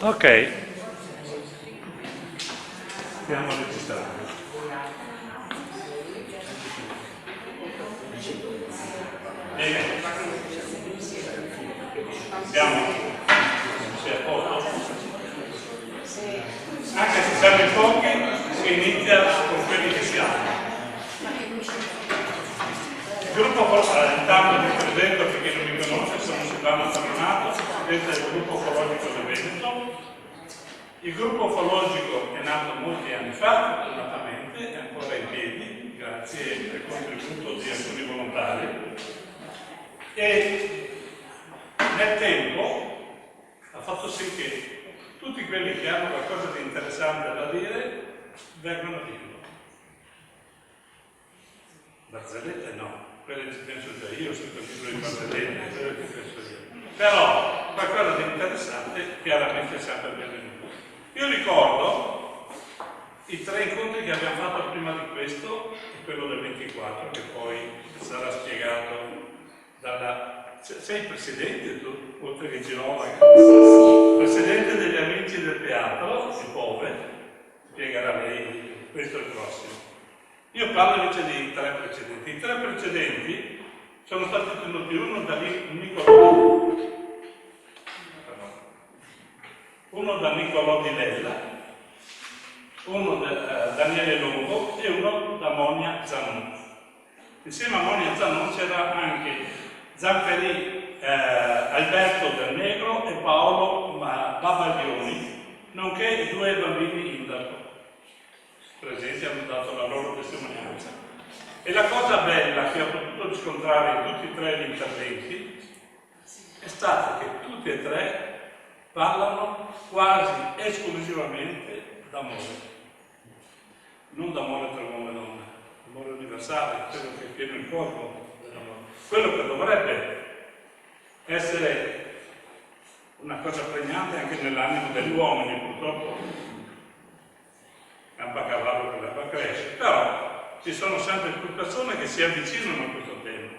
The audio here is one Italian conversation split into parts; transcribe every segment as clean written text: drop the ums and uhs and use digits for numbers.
Ok. Stiamo registrando. Bene. Siamo a posto. Anche se siamo in pochi, si inizia con quelli che siamo. Il gruppo, intanto vi presento per chi non mi conosce, sono Silvano Saronato, questo è il gruppo ufologico del Veneto. Il gruppo ufologico è nato molti anni fa, fortunatamente, è ancora in piedi, grazie al contributo di alcuni volontari. E nel tempo ha fatto sì che tutti quelli che hanno qualcosa di interessante da dire vengono a dirlo. Barzellette no, quelle ci penso già io, sto capendo di barzellette, quelle che penso io. Però qualcosa di interessante chiaramente è sempre benvenuto. Io ricordo i 3 incontri che abbiamo fatto prima di questo e quello del 24, che poi sarà spiegato dalla... Sei il presidente tu, oltre che Girolamo, presidente degli amici del teatro di Pove, spiegherà lei questo è il prossimo. Io parlo invece dei 3 precedenti. I 3 precedenti sono stati tenuti uno da Niccolò Di Lella, uno da Daniele Longo e uno da Monia Zanon. Insieme a Monia Zanon c'era anche Zamperì, Alberto Del Negro e Paolo Babaglioni, nonché 2 bambini indaco presenti, hanno dato la loro testimonianza. E la cosa bella che ho potuto riscontrare in tutti e 3 gli interventi è stata che tutti e 3 parlano quasi esclusivamente d'amore. Non d'amore tra uomo e donna, amore universale, quello che è pieno il corpo dell'amore. Quello che dovrebbe essere una cosa pregnante anche nell'animo degli uomini, purtroppo campa a cavallo che l'erba cresce, però ci sono sempre più persone che si avvicinano a questo tema.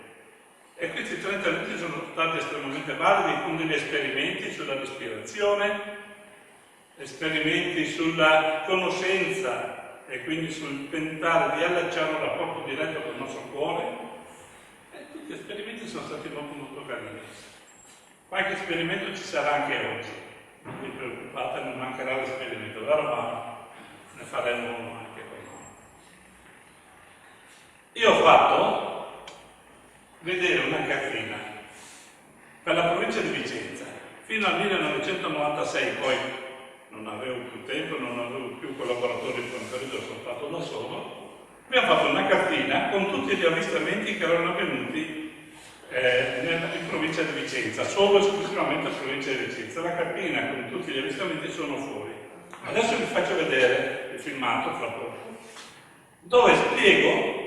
E questi 30 minuti sono stati estremamente validi con degli esperimenti sulla respirazione, esperimenti sulla conoscenza e quindi sul tentare di allacciare un rapporto diretto con il nostro cuore. E tutti gli esperimenti sono stati molto molto carini. Qualche esperimento ci sarà anche oggi, non vi preoccupate, non mancherà l'esperimento, vero? Ma ne faremo uno anche qui. Io ho fatto vedere una cartina per la provincia di Vicenza fino al 1996, poi non avevo più tempo, non avevo più collaboratori per un periodo, sono stato da solo. Abbiamo fatto una cartina con tutti gli avvistamenti che erano avvenuti in provincia di Vicenza, solo esclusivamente in provincia di Vicenza. La cartina con tutti gli avvistamenti sono fuori. Adesso vi faccio vedere il filmato fra poco, dove spiego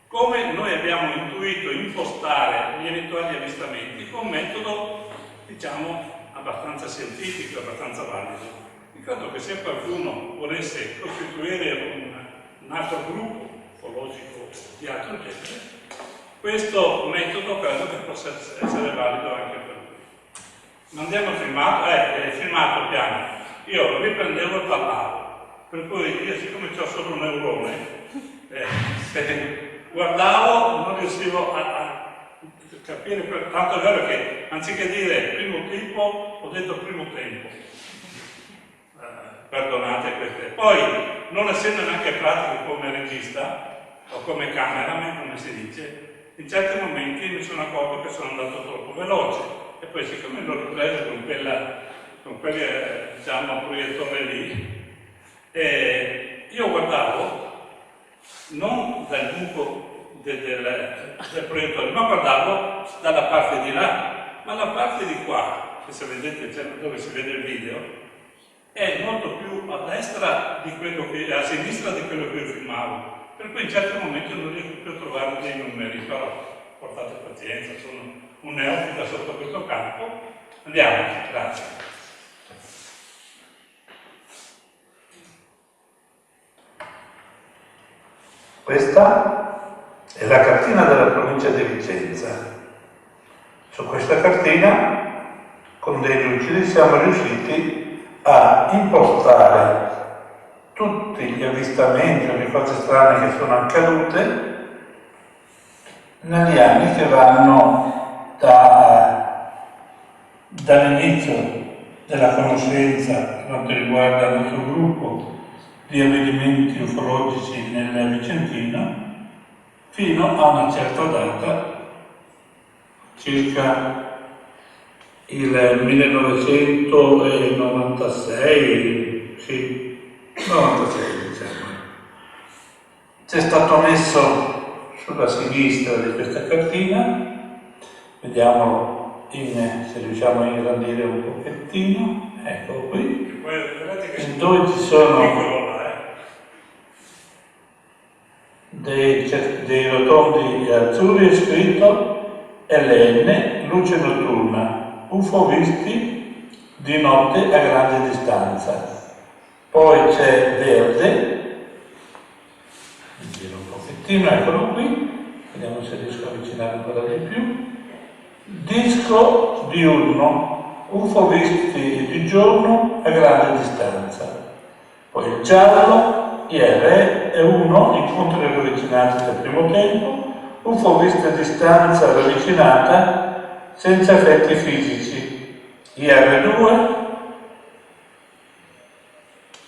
come noi abbiamo intuito impostare gli eventuali avvistamenti con un metodo, diciamo, abbastanza scientifico, abbastanza valido. Ricordo che se qualcuno volesse costituire un altro gruppo ufologico di altro genere, questo metodo credo che possa essere valido anche per lui. Mandiamo il filmato, il filmato piano. Io riprendevo e parlavo, per cui io siccome ho solo un neurone, guardavo, non riuscivo a capire, tanto è vero che anziché dire primo tipo, ho detto primo tempo. Perdonate queste. Poi, non essendo neanche pratico come regista, o come cameraman, come si dice, in certi momenti mi sono accorto che sono andato troppo veloce. E poi, siccome l'ho ripreso con quel diciamo, proiettore lì, io guardavo non dal buco del proiettore, ma guardavo dalla parte di là, ma la parte di qua, che se vedete dove si vede il video, è molto più a destra di quello che a sinistra di quello che io filmavo, per cui in certi momenti non riesco più a trovare dei numeri, però portate pazienza, sono un neofita sotto questo campo. Andiamo, grazie. Questa è la cartina della provincia di Vicenza. Su questa cartina con dei lucidi siamo riusciti a impostare tutti gli avvistamenti o le cose strane che sono accadute negli anni che vanno dall'inizio della conoscenza per quanto riguarda il nostro gruppo di avvenimenti ufologici nel Vicentino fino a una certa data, circa il 1996, sì, 96 diciamo. C'è stato messo sulla sinistra di questa cartina, vediamolo se riusciamo a ingrandire un pochettino, ecco qui, dove ci sono dei rotondi azzurri è scritto LN, luce notturna, UFO visti di notte a grande distanza. Poi c'è verde, giro un pochettino, eccolo qui, vediamo se riesco a avvicinare ancora di più. Disco diurno, UFO visti di giorno a grande distanza. Poi il giallo, IR1, incontri ravvicinati del primo tempo, UFO vista a distanza ravvicinata senza effetti fisici. IR2,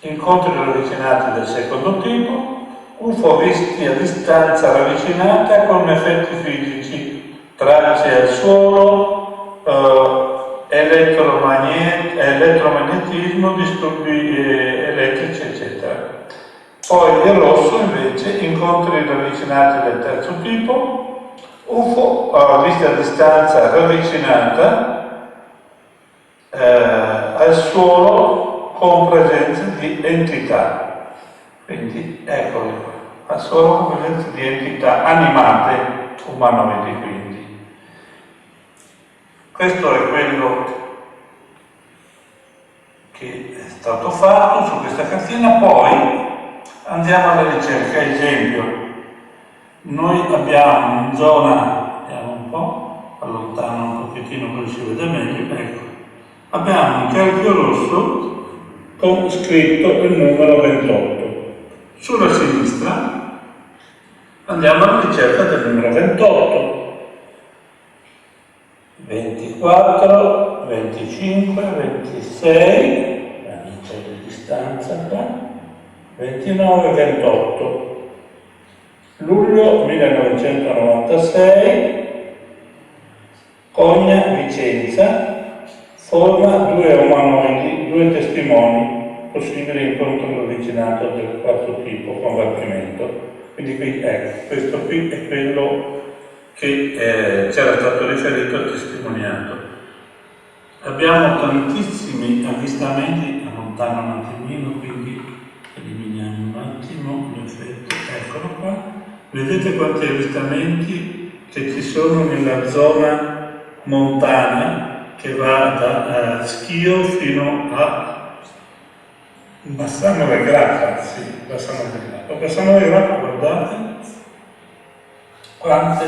incontri ravvicinati del secondo tipo, UFO visti a distanza ravvicinata con effetti fisici, tracce al suolo, elettromagnetismo, disturbi elettrici, eccetera. Poi il rosso invece, incontri ravvicinati del terzo tipo, UFO visti a distanza ravvicinata al suolo con presenza di entità. Quindi eccoli qua, al suolo con presenza di entità animate umanoidi quindi. Questo è quello che è stato fatto su questa cartina. Poi andiamo alla ricerca. Esempio, noi abbiamo in zona, vediamo un po', allontano un pochettino così si vede meglio, ecco, abbiamo un cerchio rosso con scritto il numero 28. Sulla sinistra andiamo alla ricerca del numero 28. 24, 25, 26, la c'è di distanza qua, 29, 28. Luglio 1996, Cogna, Vicenza, forma due umanoidi, due testimoni, possibile incontro ravvicinato del quarto tipo, combattimento. Quindi qui, ecco, questo qui è quello che c'era stato riferito e testimoniato. Abbiamo tantissimi avvistamenti, allontano un attimino, quindi eliminiamo un attimo l'effetto, eccolo qua. Vedete quanti avvistamenti che ci sono nella zona montana che va da Schio fino a Bassano del Grappa, sì, Bassano del Grappa. Bassano del Grappa, guardate quanti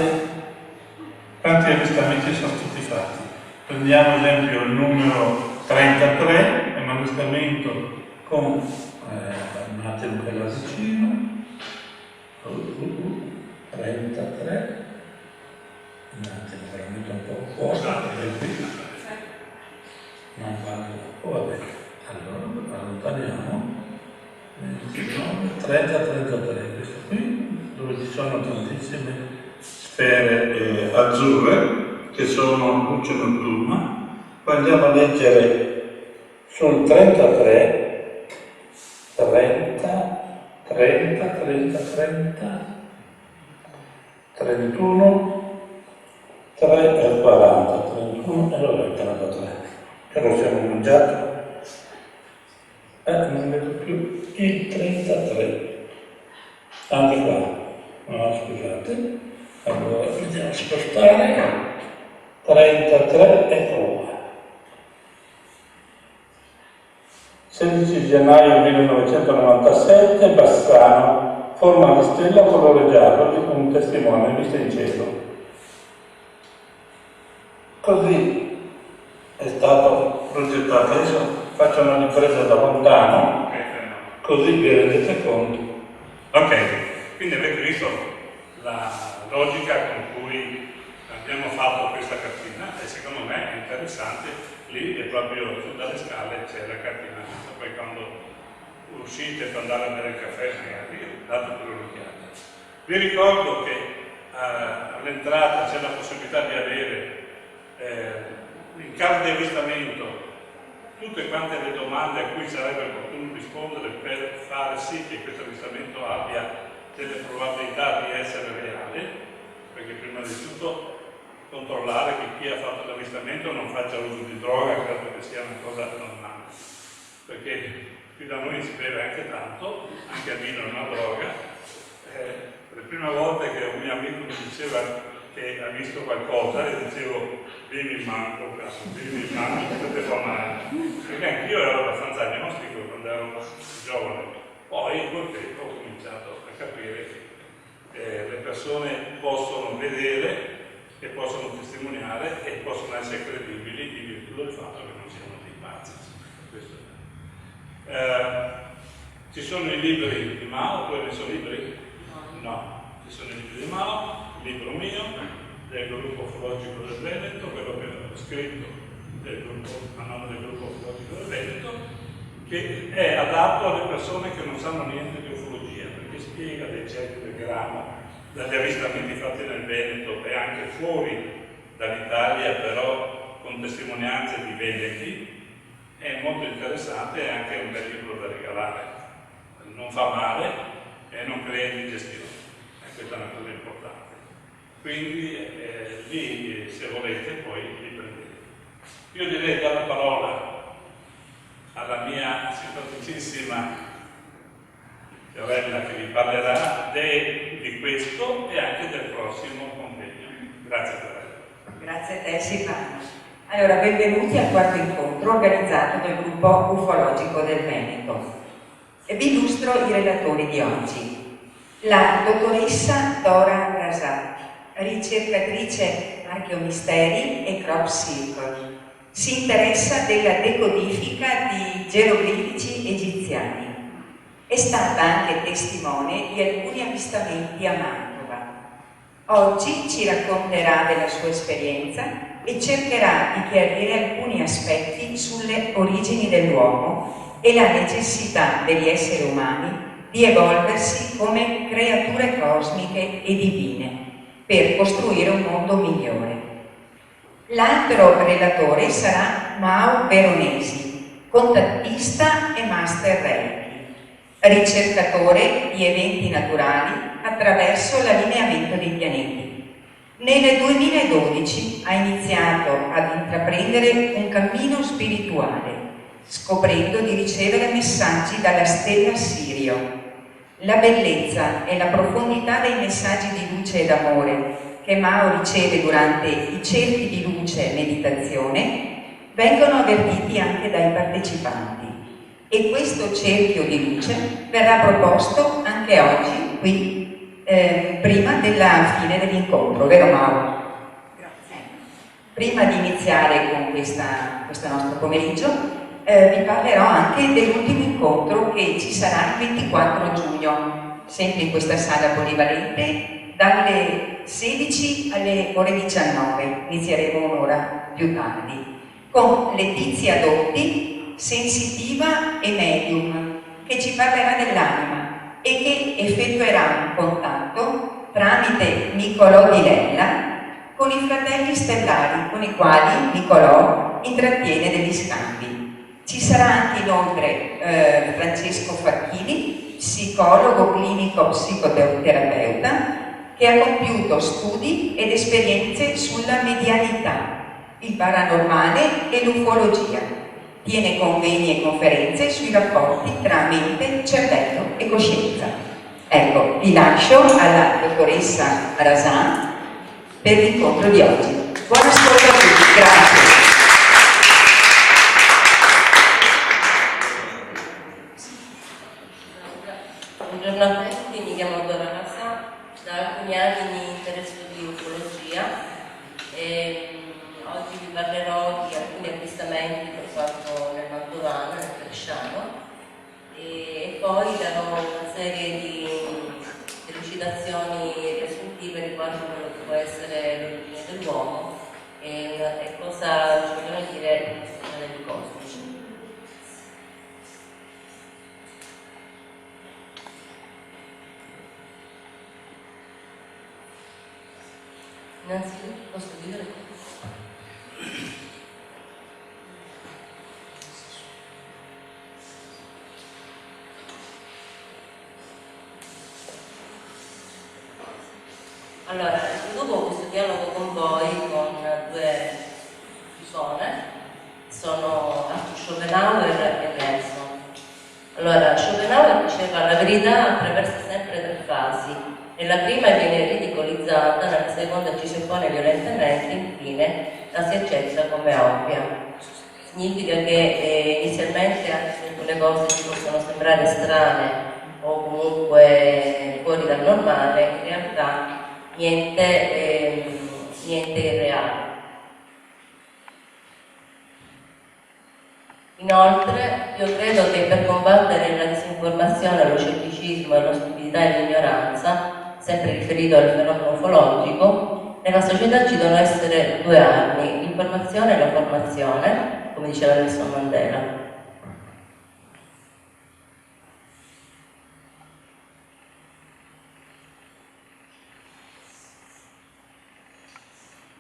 avvistamenti sono stati fatti. Prendiamo ad esempio il numero 33, è un avvistamento con un attimo che la vicino, 33, un attimo veramente un po' fuori, non vale, vabbè, allora allontaniamo, 29, 30, 33, questo qui, dove ci sono tantissime sfere azzurre che sono luce notturna. Poi andiamo a leggere sul 33, 30, 30, 30, 30, 31, 3 e 40, 31 e lo mettono da 3. Che lo siamo mangiato. Non vedo più il 33. Anche qua. No, scusate. Allora, vediamo spostare. 33, eccolo qua. 16 gennaio 1997, Bassano, forma di stella colore giallo, un testimone vista in cielo. Così è stato progettato. Adesso faccio una ripresa da lontano, così vi rendete conto. Ok, quindi avete visto la logica con cui abbiamo fatto questa cartina e secondo me è interessante. Lì è proprio su dalle scale c'è la cartina, poi quando uscite per andare a bere il caffè magari date pure un'occhiata. Vi ricordo che all'entrata c'è la possibilità di avere in caso di avvistamento tutte quante le domande a cui sarebbe opportuno rispondere per fare sì che questo avvistamento abbia delle probabilità di essere reale, perché prima di tutto controllare che chi ha fatto l'avvistamento non faccia uso di droga, credo che sia una cosa normale, perché qui da noi si beve anche tanto, anche il vino è una droga. Le prime volte che un mio amico mi diceva che ha visto qualcosa e dicevo bevi il manco, bevi il manco, potete fa male, perché anch'io ero abbastanza agnostico quando ero giovane. Poi col tempo ho cominciato a capire che le persone possono vedere e possono testimoniare e possono essere credibili in virtù del fatto che non siano dei pazzi. Questo è. Ci sono i libri di Mao, tu hai messo libri? No, ci sono i libri di Mao, il libro mio, del gruppo ufologico del Veneto, quello che ho scritto a nome del gruppo ufologico del Veneto, che è adatto alle persone che non sanno niente di ufologia, perché spiega dei cerchi del gramo, dagli avvistamenti fatti nel Veneto e anche fuori dall'Italia, però con testimonianze di veneti. È molto interessante e anche un bel libro da regalare. Non fa male e non crea indigestione, e questa è una cosa importante. Quindi lì, se volete, poi li prendete. Io direi di dare la parola alla mia simpaticissima Fiorella che vi parlerà di questo e anche del prossimo convegno. Grazie Fiorella. Grazie a te Silvano. Allora, benvenuti al quarto incontro organizzato dal gruppo ufologico del Veneto. E vi illustro i relatori di oggi. La dottoressa Dora Razak, ricercatrice archeomisteri e crop circle, si interessa della decodifica di geroglifici egiziani. È stata anche testimone di alcuni avvistamenti a Mantova. Oggi ci racconterà della sua esperienza e cercherà di chiarire alcuni aspetti sulle origini dell'uomo e la necessità degli esseri umani di evolversi come creature cosmiche e divine per costruire un mondo migliore. L'altro relatore sarà Mao Veronesi, contattista e master Reiki, ricercatore di eventi naturali attraverso l'allineamento dei pianeti. Nel 2012 ha iniziato ad intraprendere un cammino spirituale, scoprendo di ricevere messaggi dalla stella Sirio. La bellezza e la profondità dei messaggi di luce e d'amore che Mao riceve durante i cerchi di luce e meditazione vengono avvertiti anche dai partecipanti. E questo cerchio di luce verrà proposto anche oggi qui prima della fine dell'incontro, vero Mauro? Grazie. Prima di iniziare con questo nostro pomeriggio, vi parlerò anche dell'ultimo incontro che ci sarà il 24 giugno, sempre in questa sala polivalente, dalle 16 alle ore 19, inizieremo un'ora più tardi, con Letizia Dotti, sensitiva e medium, che ci parlerà dell'anima e che effettuerà un contatto tramite Nicolò Di Lella con i fratelli stellari con i quali Nicolò intrattiene degli scambi. Ci sarà anche inoltre Francesco Facchini, psicologo clinico psicoterapeuta, che ha compiuto studi ed esperienze sulla medianità, il paranormale e l'ufologia. Tiene convegni e conferenze sui rapporti tra mente, cervello e coscienza. Ecco, vi lascio alla dottoressa Razak per l'incontro di oggi. Buon ascolto a tutti, grazie. Buongiorno a tutti, mi chiamo Dora Razak, da alcuni anni mi interesso di ufologia e oggi vi parlerò di alcuni avvistamenti serie di delucidazioni riassuntive riguardo quello che può essere l'origine dell'uomo e cosa ci vogliono dire i modelli cosmici. Innanzitutto posso dire allora, dopo questo dialogo con voi, con due persone, sono Schopenhauer e Nelson. Allora, Schopenhauer diceva la verità attraversa sempre tre fasi. Nella prima viene ridicolizzata, nella seconda ci si oppone violentemente, infine la si accetta come ovvia. Significa che inizialmente anche se alcune cose ci possono sembrare strane o comunque fuori dal normale, in realtà niente è irreale. Inoltre, io credo che per combattere la disinformazione, lo scetticismo e la stupidità e l'ignoranza, sempre riferito al fenomeno ufologico, nella società ci devono essere due armi, l'informazione e la formazione, come diceva Nelson Mandela.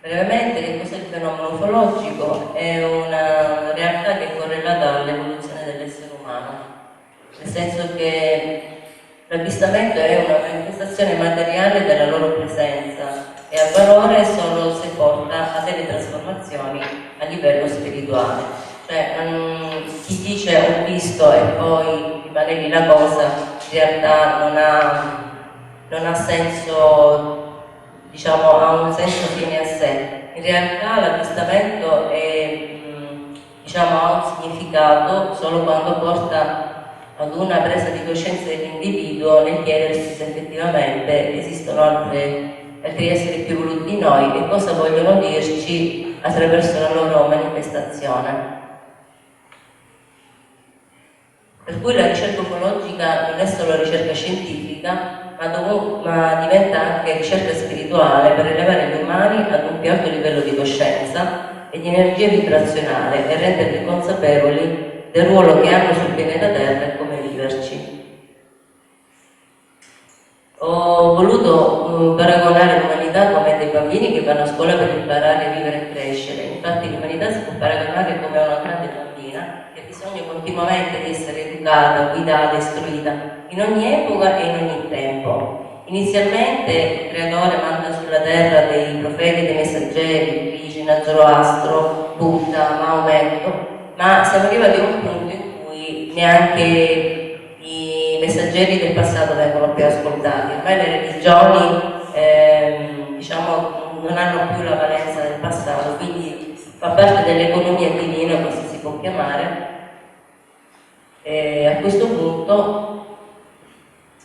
Brevemente, che cos'è il fenomeno ufologico? È una realtà che è correlata all'evoluzione dell'essere umano, nel senso che l'avvistamento è una manifestazione materiale della loro presenza e ha valore solo se porta a delle trasformazioni a livello spirituale. Cioè, chi dice ho visto e poi rimane lì la cosa, in realtà non ha senso, diciamo, ha un senso fine a sé. In realtà l'avvistamento diciamo, ha un significato solo quando porta ad una presa di coscienza dell'individuo nel chiedersi se effettivamente esistono altri esseri più evoluti di noi e cosa vogliono dirci attraverso la loro manifestazione. Per cui la ricerca ufologica non è solo ricerca scientifica, ma diventa anche ricerca spirituale per elevare gli umani ad un più alto livello di coscienza e di energia vibrazionale e renderli consapevoli del ruolo che hanno sul pianeta Terra e come viverci. Ho voluto paragonare l'umanità come dei bambini che vanno a scuola per imparare a vivere e crescere. Infatti l'umanità si può paragonare come una grande bambina che ha bisogno continuamente di essere educata, guidata, istruita in ogni epoca e in ogni tempo. Inizialmente il creatore manda sulla terra dei profeti, dei messaggeri, Krishna, Zoroastro, Buddha, Maometto, ma siamo arrivati a un punto in cui neanche i messaggeri del passato vengono più ascoltati. Ormai le religioni diciamo, non hanno più la valenza del passato, quindi fa parte dell'economia divina, così si può chiamare. A questo punto,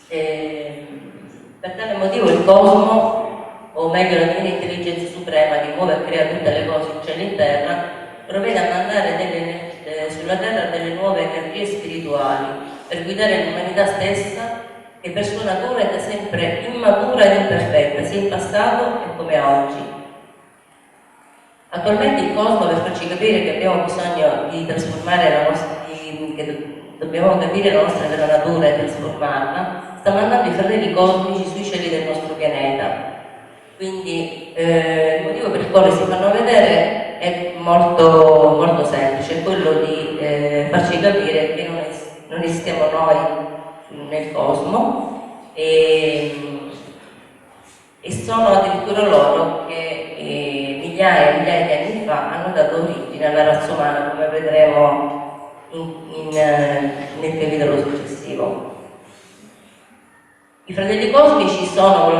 per tale motivo il cosmo, o meglio la divina intelligenza suprema che muove e crea tutte le cose in cielo e in terra, provvede a mandare sulla terra delle nuove energie spirituali per guidare l'umanità stessa che per sua natura è da sempre immatura ed imperfetta, sia in passato che come oggi. Attualmente il cosmo, per farci capire che abbiamo bisogno di trasformare la nostra, che dobbiamo capire la nostra vera natura e trasformarla, sta mandando i fratelli cosmici sui cieli del nostro pianeta. Quindi il motivo per il quale si fanno vedere è molto, molto semplice, è quello di farci capire che non esistiamo noi nel cosmo e sono addirittura loro che migliaia e migliaia di anni fa hanno dato origine alla razza umana, come vedremo nel capitolo successivo. I fratelli cosmici sono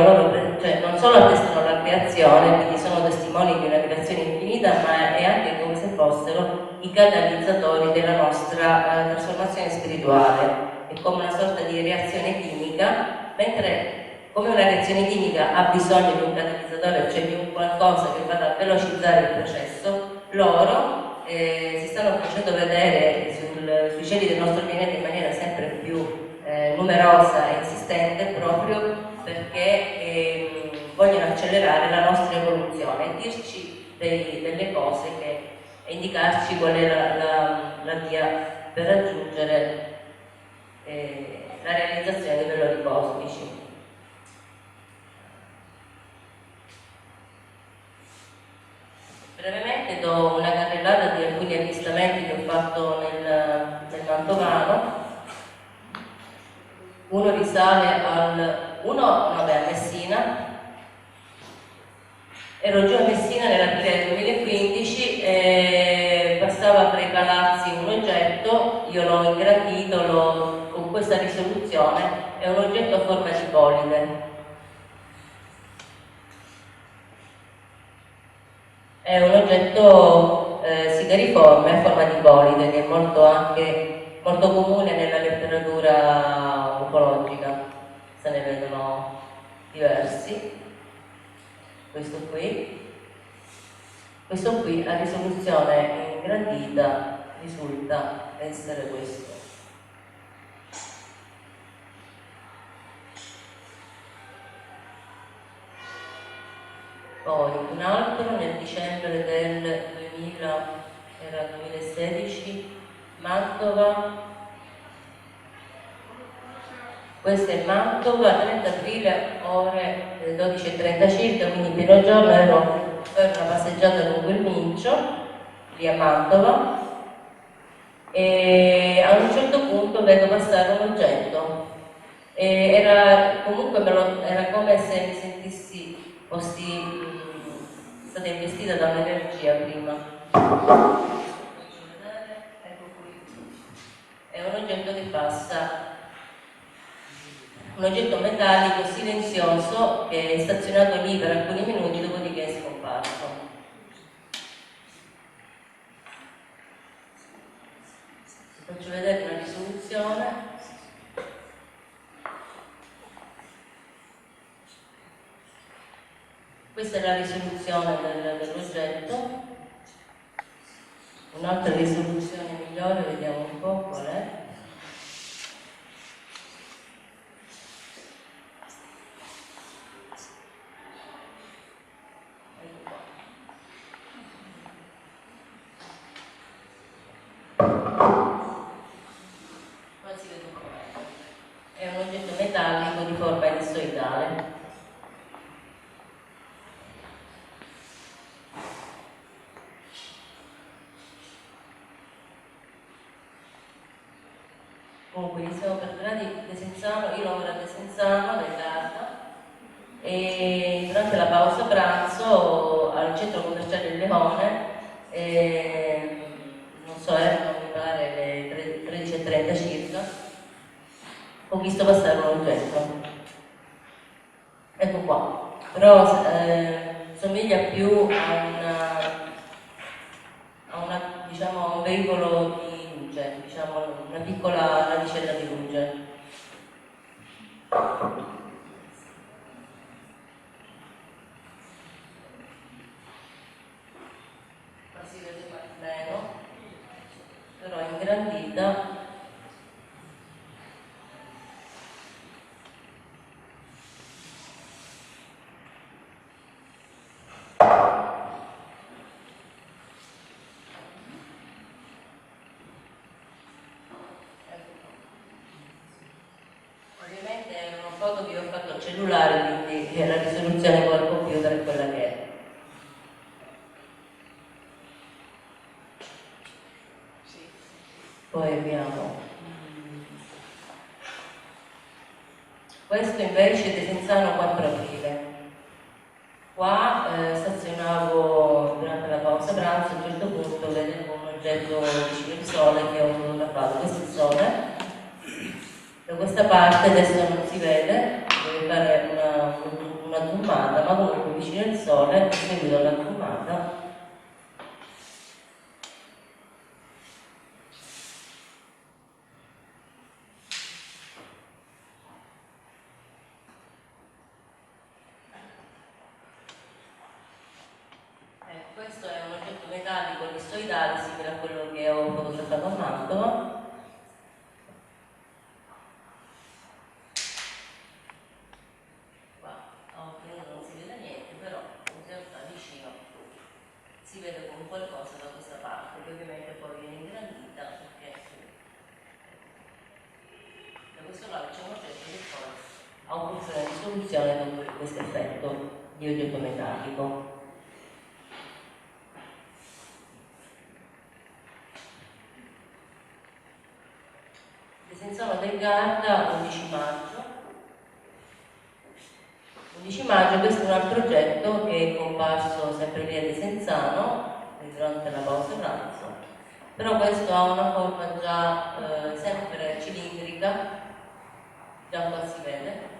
cioè non solo attestano la creazione, quindi sono testimoni di una creazione infinita, ma è anche come se fossero i catalizzatori della nostra trasformazione spirituale. È come una sorta di reazione chimica, mentre come una reazione chimica ha bisogno di un catalizzatore, cioè di un qualcosa che vada a velocizzare il processo, loro si stanno facendo vedere sui cieli del nostro pianeta in maniera sempre più numerosa e delle cose e indicarci qual è la via per raggiungere la realizzazione dei valori cosmici. Brevemente do una carrellata di alcuni avvistamenti che ho fatto nel Mantovano. Uno risale a Messina. Ero giù a Messina nell'aprile del 2015 e passava tra i palazzi un oggetto, io l'ho ingrandito con questa risoluzione, è un oggetto a forma di bolide. È un oggetto sigariforme a forma di bolide che è molto comune nella letteratura ufologica, se ne vedono diversi. Questo qui a risoluzione ingrandita risulta essere questo. Poi un altro nel dicembre del 2016, Mantova. Questo è Mantova, 30 aprile, ore 12:30 circa, quindi pieno giorno ero a fare una passeggiata lungo il Mincio, lì a Mantova, e a un certo punto vedo passare un oggetto. Era come se mi sentissi stata investita da un'energia prima. Ecco qui. È un oggetto che passa. Un oggetto metallico silenzioso che è stazionato lì per alcuni minuti, dopodiché è scomparso. Faccio vedere una risoluzione. Questa è la risoluzione dell'oggetto. Un'altra risoluzione migliore, vediamo un po' qual è. È un oggetto metallico di forma ellissoidale. Comunque iniziamo per gradi Desenzano, io lavoro a Desenzano del Garda e durante la pausa pranzo al centro commerciale del Leone, non so, erano mi pare le 13:30 circa, ho visto passare un oggetto. Ecco qua, però somiglia più diciamo, a un veicolo di luce, diciamo una piccola navicella di luce. Qua si vede meno, però ingrandita. Ovviamente è una foto che ho fatto al cellulare, quindi la risoluzione col computer è quella che è. Poi abbiamo questo invece è Desenzano 4 aprile. Qua stazionavo durante la pausa pranzo, a un certo punto vedevo un oggetto vicino al sole che ho fotografato. Questo è il sole. Da questa parte adesso non si vede, deve fare una zoomata, ma comunque vicino al sole, seguito alla zoomata. Questo è un oggetto metallico ellissoidale simile a quello che ho fotografato a Mantova. Qua a occhio non si vede niente, però in realtà vicino si vede questo lato c'è un oggetto che poi ha un funzione di soluzione dopo questo effetto di oggetto metallico. Desenzano del Garda, 11 maggio. 11 maggio, questo è un altro oggetto che è comparso sempre lì a Desenzano durante la pausa pranzo, però questo ha una forma già sempre cilindrica, già qua si vede.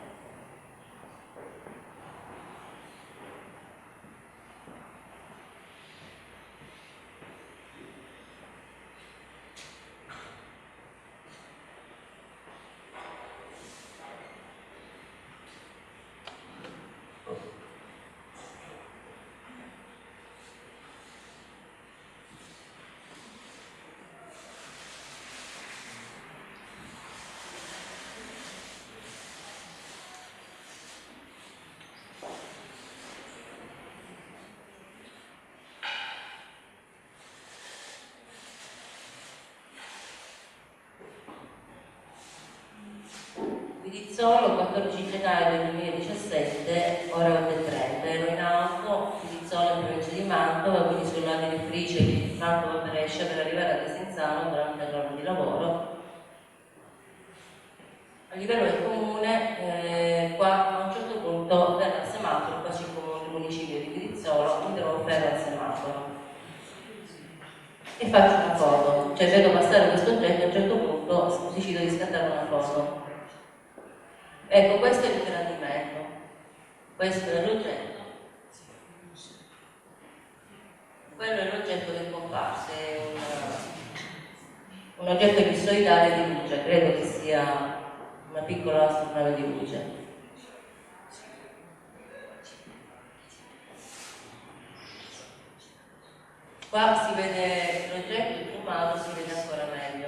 Pidizzolo, 14 gennaio del 2017, ore 8:30. Ero in auto, Pidizzolo in provincia di Mantova, quindi sul lago di Frice, Mantova-Brescia, per arrivare a Desenzano durante il giorno di lavoro. A livello del comune, qua a un certo punto verrà il semaforo, qua circonda il municipio di Pidizzolo, quindi devo fermo al semaforo. E faccio una foto, cioè vedo passare questo oggetto, a un certo punto decido di scattare una foto. Ecco, questo è l'ingrandimento, questo è l'oggetto, quello è l'oggetto del comparso, è un oggetto ellissoidale di luce, credo che sia una piccola astronave di luce. Qua si vede l'oggetto zoomato, si vede ancora meglio.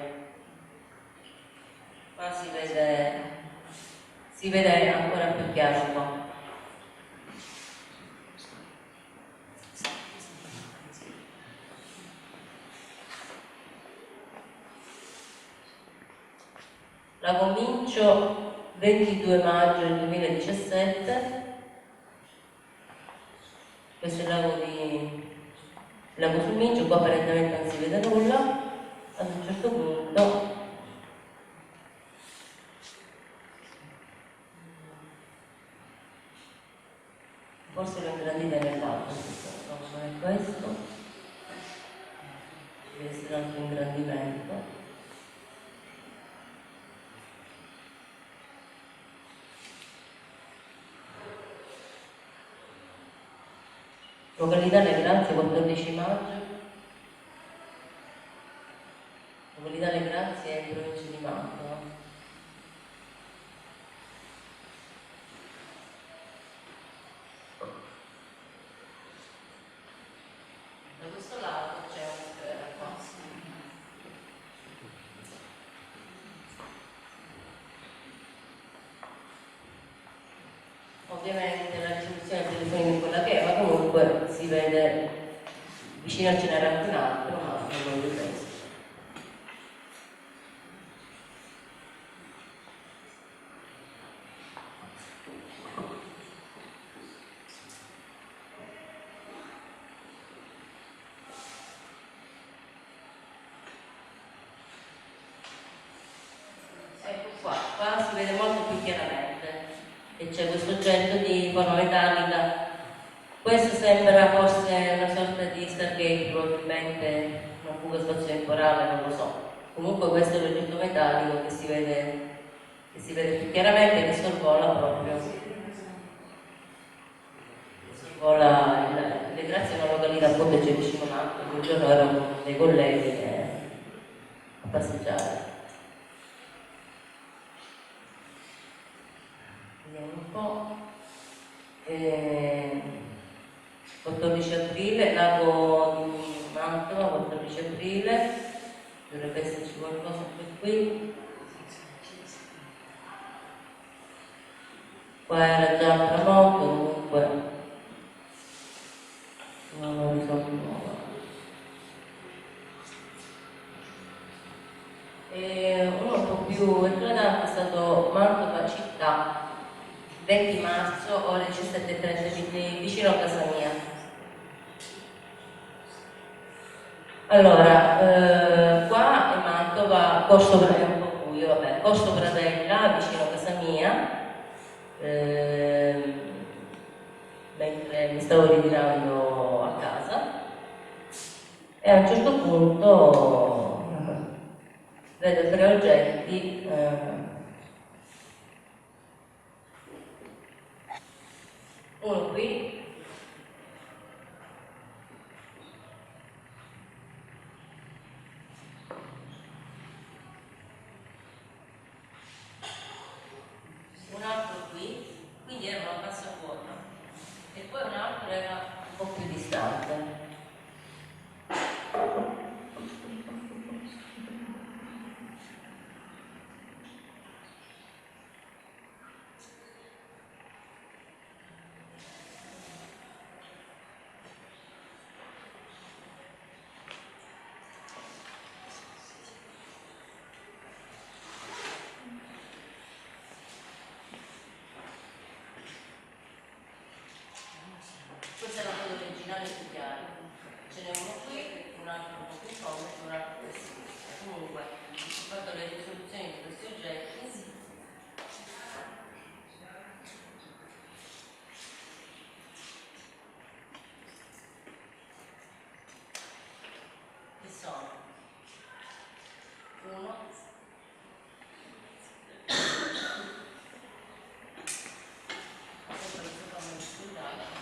Qua si vede ancora più chiaro qua. La comincio 22 maggio del 2017. Questo è il lago sul Mincio, qua apparentemente non si vede nulla. Ad un certo punto forse lo ingrandite nell'altro, non è questo, deve essere un altro ingrandimento. Località Le Grazie, 14 maggio. Località Le Grazie è in provincia di Mantova. Da questo lato c'è una sfera qua. Ovviamente la risoluzione del telefonino è quella che è, ma comunque si vede vicino ce n'era anche un altro, ma non lo ripreso. Ecco qua si vede molto più chiaramente e c'è questo oggetto di forma metallica. Questo sembra forse una sorta di Stargate, probabilmente una fuga spazio-temporale, non lo so. Comunque questo è l'oggetto metallico che si vede più chiaramente, che sorvola proprio. Sorvola Le Grazie è una località appunto c'è vicino a Mantova, quel giorno ero con dei colleghi a passeggiare. Vediamo un po'. 14 aprile, lago di Mantova, 14 aprile, dovrebbe esserci qualcosa anche qui. Qua era già un tramonto, comunque non ho risolto nuova. E uno un po' più più eclatante è stato Mantova città, 20 marzo, ore 17:30, vicino a casa mia. Allora, qua è Mantova, Corso Bradella, un po' buio, vabbè, Corso Bradella, vicino a casa mia, mentre mi stavo ritirando a casa, e a un certo punto vedo 3 oggetti, uno qui, un altro qui, quindi era una cassaforma, e poi un altro era un po' più distante. Questa è la foto originale più chiara. Ce n'è uno qui, un altro un po' più comodo e un altro più sinistra. Comunque, ho fatto le risoluzioni di questi oggetti. Che sono? Uno. Sempre questo fammi scusare.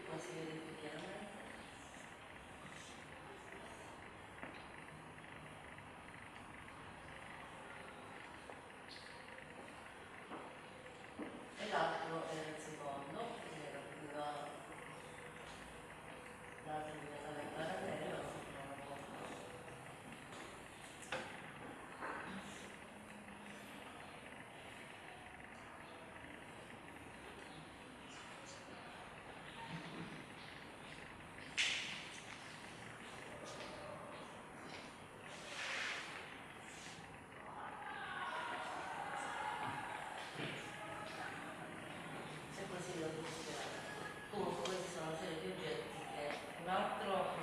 Qua si vede più chiaramente. E l'altro era il secondo, che era più l'altro di metà parallelo. Se così lo spiegare. Comunque questi sono una serie di oggetti che un altro ho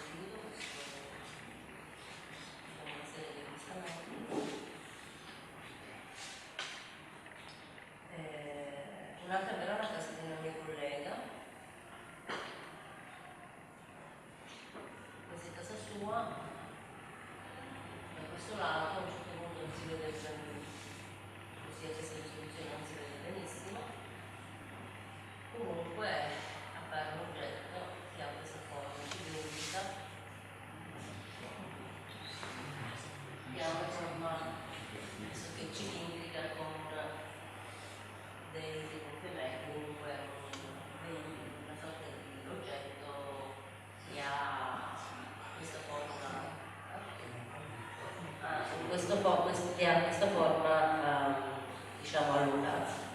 diviso questo, una serie di avvistamenti. Un'altra però è una casa di una mia collega, questa è casa sua, da questo lato a un certo punto non si vede bene, così a questa risoluzione non si vede benissimo. Comunque appare un oggetto che ha questa forma cilindrica, che ha una forma pressoché cilindrica con dei gonfiamenti, comunque una sorta di oggetto che ha questa forma, che ha questa forma diciamo allungata.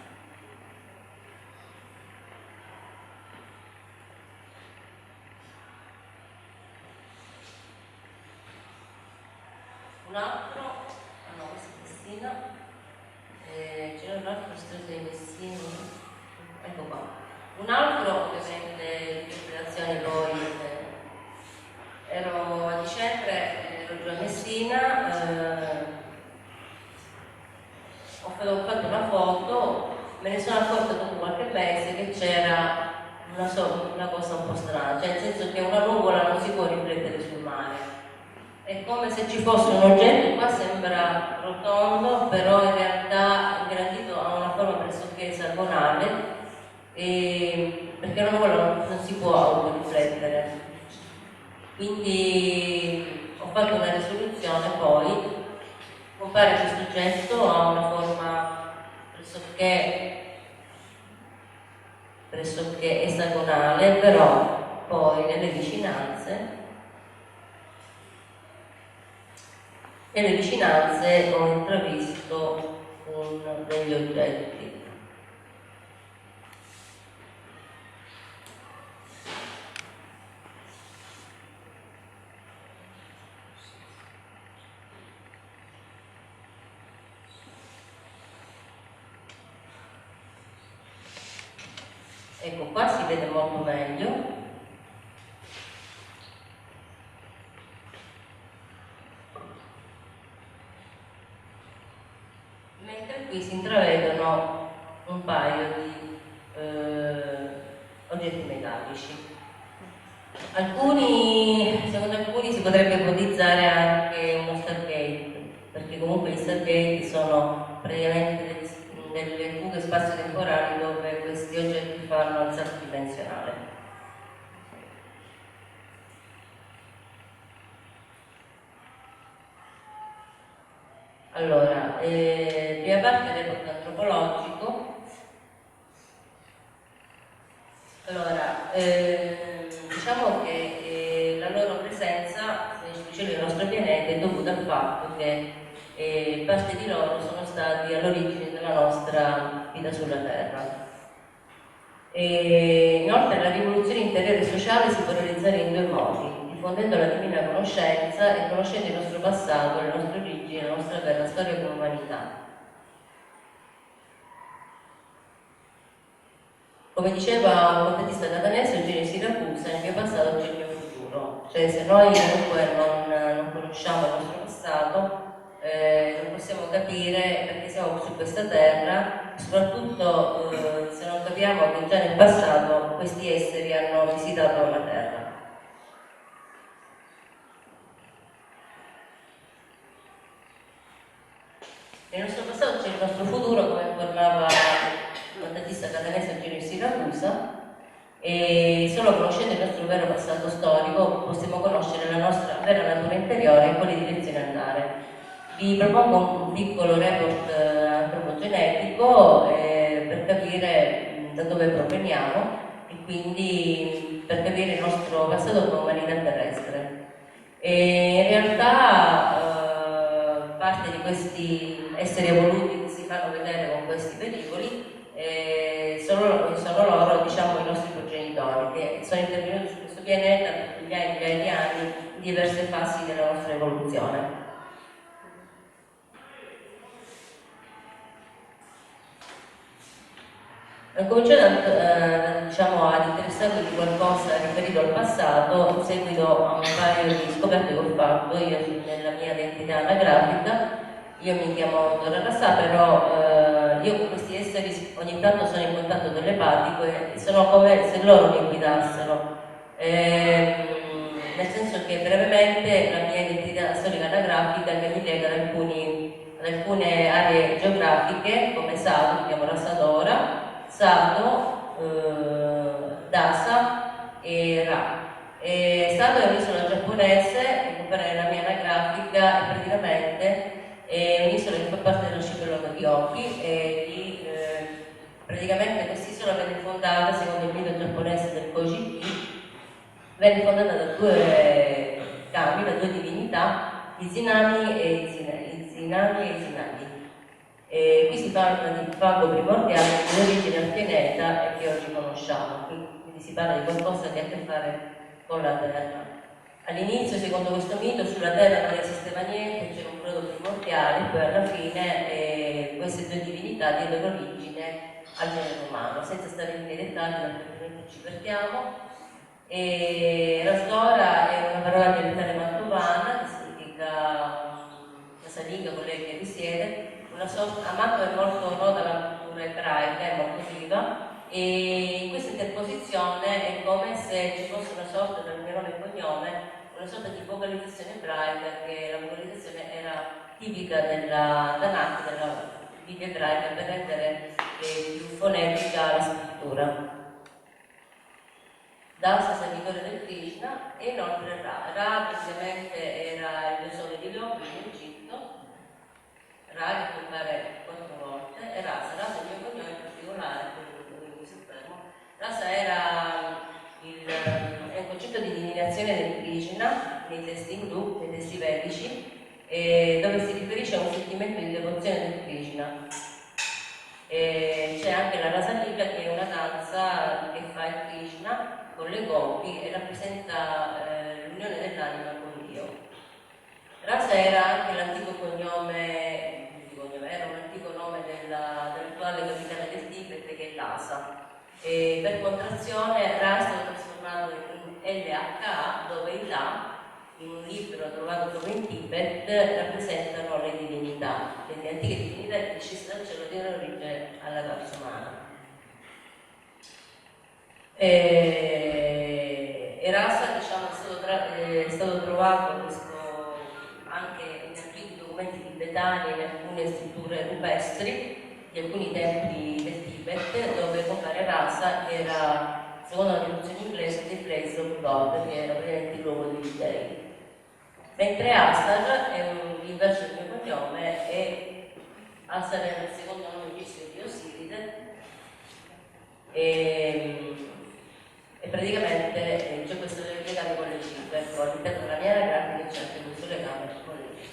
Un altro, no, questa è Messina, c'era un altro studio di Messina, ecco qua. Un altro, ovviamente, interpretazioni poi, ero a dicembre, ero giù a Messina, ho fatto una foto, me ne sono accorta dopo qualche mese che c'era una cosa un po' strana, cioè nel senso che una nuvola non si può riflettere sul mare. È come se ci fosse un oggetto, qua sembra rotondo, però in realtà ingrandito ha una forma pressoché esagonale, perché la nuvola non si può autoriflettere. Quindi ho fatto una risoluzione poi, compare questo oggetto, ha una forma pressoché personale, però poi nelle vicinanze ho intravisto degli oggetti. Ecco, qua si vede molto meglio. Mentre qui si intravedono un paio di oggetti metallici. Secondo alcuni si potrebbe ipotizzare anche uno Stargate, perché comunque gli Stargate sono praticamente delle fughe spazio-temporali dove questi oggetti fanno il salto dimensionale. Allora, prima parte report antropologico. Allora, diciamo che la loro presenza sui cieli del nostro pianeta è dovuta al fatto che parte di loro sono stati all'origine della nostra vita sulla Terra. Inoltre la rivoluzione interiore e sociale si può realizzare in due modi: diffondendo la divina conoscenza e conoscendo il nostro passato, le nostre origini, la nostra terra, storia come umanità. Come diceva un contettista catanese, Eugenio Siracusa, il mio passato c'è il mio futuro. Cioè, se noi comunque non conosciamo il nostro passato, non possiamo capire perché siamo su questa terra, soprattutto se non capiamo che già nel passato questi esseri hanno visitato la terra. Nel nostro passato c'è il nostro futuro, come informava il contettista catanese Eugenio Siracusa, e solo conoscendo il nostro vero passato storico possiamo conoscere la nostra vera natura interiore e in quale direzione andare. Vi propongo un piccolo report antropogenetico per capire da dove proveniamo e quindi per capire il nostro passato come umanità terrestre. In realtà parte di questi esseri evoluti che si fanno vedere con questi velivoli sono loro, diciamo, i nostri progenitori, che sono intervenuti su questo pianeta per migliaia di anni in diverse fasi della nostra evoluzione. Ho cominciato diciamo, ad interessarmi di qualcosa riferito al passato in seguito a un paio di scoperte che ho fatto io nella mia identità anagrafica. Io mi chiamo Dora Rassà, però io con questi esseri ogni tanto sono in contatto telepatico e sono come se loro mi guidassero. Nel senso che brevemente la mia identità storica anagrafica mi lega ad alcune aree geografiche come Sado, mi chiamo Rassadora, Sado, Dasa e Ra. Sado è un'isola giapponese che compare nella mia anagrafica e praticamente è un'isola che fa parte dell'arcipelago di Oki e praticamente quest'isola venne fondata, secondo il mito giapponese del Kojiki, venne fondata da due kami, da due divinità, Izanami e Izanagi. Qui si parla di fago primordiale che dà origine al pianeta e che oggi conosciamo, quindi si parla di qualcosa che ha a che fare con la Terra. All'inizio, secondo questo mito, sulla Terra non esisteva niente, c'era un prodotto primordiale, poi alla fine queste due divinità diedero origine al genere umano, senza stare nei dettagli perché non ci perdiamo. Rasdora è una parola dialettale mantovana che significa casalinga, colei che risiede. Amato è molto nota la cultura ebraica, è molto viva, e in questa interposizione è come se ci fosse una sorta del mio nome e cognome, una sorta di vocalizzazione ebraica, che la vocalizzazione era tipica della Tanakh, della Bibbia ebraica, per rendere più fonetica la scrittura. Dasa, servitore del Krishna, e inoltre Ra praticamente era il sole di Leopi in Egitto. Ra che compare 4 volte, e Rasa è il mio cognome in particolare, quello supremo. Rasa era testi indù, dei testi vedici, dove si riferisce a un sentimento di devozione del Krishna. C'è anche la Rasa Lila, che è una danza che fa il Krishna con le gopi e rappresenta l'unione dell'anima con Dio. Rasa era anche l'antico cognome, era un antico nome dell'attuale capitale del Tibet, che è Lhasa. E per contrazione Ra è stato trasformato in LHA, dove il La, in un libro trovato proprio in Tibet, rappresentano le divinità, le antiche divinità discese dal cielo di origine alla razza umana. E Rasa, diciamo, è stato trovato anche in alcuni documenti tibetani, in alcune scritture rupestri di alcuni templi del Tibet, dove compare Rasa, che era, secondo la traduzione inglese, the place of God, che era praticamente il luogo degli dei. Mentre Astar è l'inverso del mio cognome, e Astar era il secondo nome egizio di Osiride, e praticamente c'è questo legame con l'Egitto. Ecco, all'interno della mia anagrafica c'è anche questo legame con l'Egitto.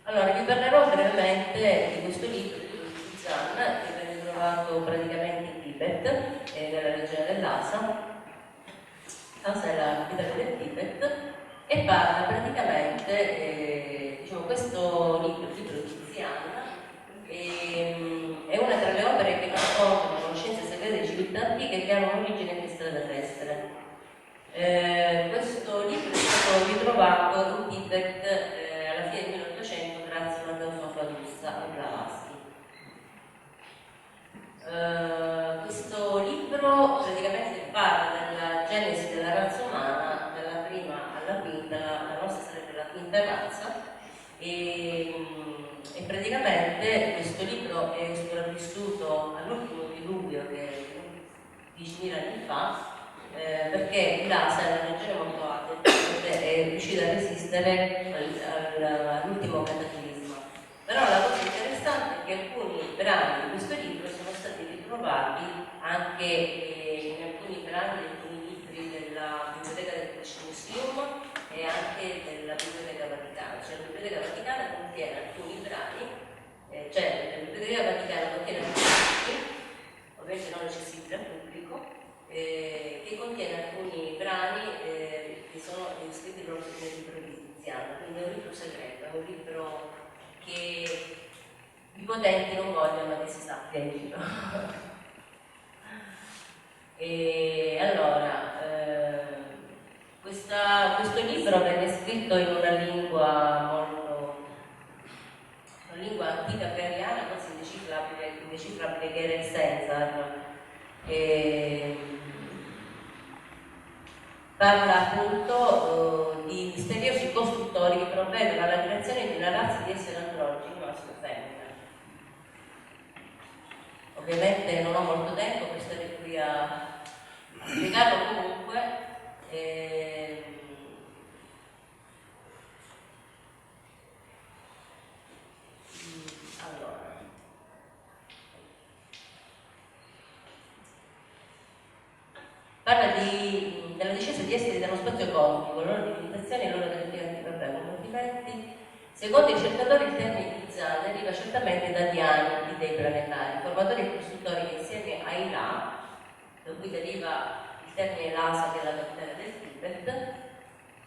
Allora, vi parlerò brevemente di questo libro di Zan, che viene trovato praticamente in Tibet, nella regione dell'Asa. Lhasa è la capitale del Tibet, e parla praticamente, diciamo, questo libro di Zian è una tra le opere che nascondono conoscenze segrete di civiltà antiche che hanno un'origine extraterrestre. Questo libro è stato ritrovato in Tibet alla fine del 1800 grazie a una teosofa russa, Blavatsky. Questo libro praticamente parla della genesi della razza umana, dalla prima alla quinta, la nostra sarebbe la quinta razza, e praticamente questo libro è sopravvissuto all'ultimo diluvio, che è 10.000 anni fa, perché Lhasa è una regione molto alta e è riuscita a resistere all'ultimo cataclisma. Però la cosa interessante è che alcuni brani di questo libro sono stati ritrovati anche in alcuni brani di alcuni libri della Biblioteca del British Museum e anche della Biblioteca Vaticana. Cioè la Biblioteca Vaticana contiene alcuni brani, la Biblioteca Vaticana contiene alcuni libri, ovviamente non accessibili al pubblico, che contiene alcuni brani che sono scritti proprio nel libro di Tiziano, quindi è un libro segreto, è un libro che i potenti non vogliono che si sappia il libro. E allora, questo libro venne scritto in una lingua antica peariana, quasi indecifrabile, che era il Senzar. Parla appunto di misteriosi costruttori che provvedono alla creazione di una razza di esseri androgeni, maschio e femmina. Ovviamente non ho molto tempo per stare qui a spiegarlo, comunque. Allora, parla della discesa di esseri dallo spazio cosmico, loro limitazioni e loro combattimenti. Secondo i ricercatori il termine di Zan deriva certamente da Diani, di dei planetari, formatori e costruttori che insieme ai La, da cui deriva il termine Lhasa, che è la capitale del Tibet,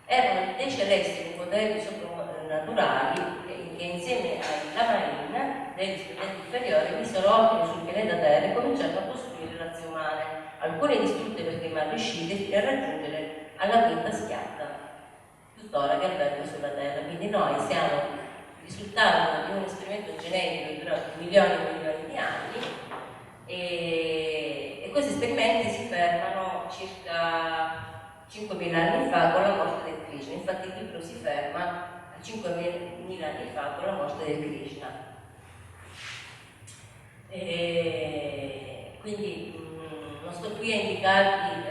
erano dei celesti con poteri soprannaturali che insieme ai Lamain, degli studenti inferiori, misero ordine sul pianeta Terra e cominciarono a costruire razze umane, alcune distrutte perché mal riuscite, fino a raggiungere alla quinta schiatta, tuttora che alberga sulla Terra. Quindi noi siamo il risultato di un esperimento genetico che dura milioni e milioni di anni, e questi esperimenti si fermano circa 5.000 anni fa con la morte del Krishna. Infatti il libro si ferma a 5.000 anni fa con la morte del Krishna. Quindi non sto qui a indicarvi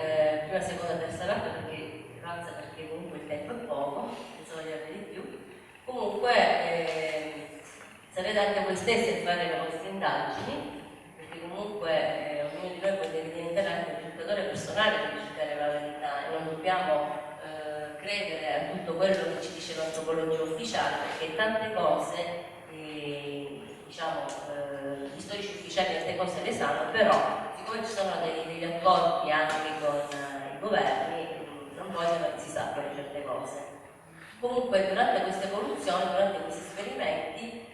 prima, seconda, terza razza, perché comunque il tempo è poco, pensavo di avere di più. Comunque sarete anche voi stessi a fare le vostre indagini, perché comunque ognuno dobbiamo credere a tutto quello che ci dice l'antropologia ufficiale, perché tante cose, diciamo, gli storici ufficiali queste cose le sanno, però siccome ci sono degli accordi anche con i governi, non vogliono che si sappiano certe cose. Comunque durante questa evoluzione, durante questi esperimenti,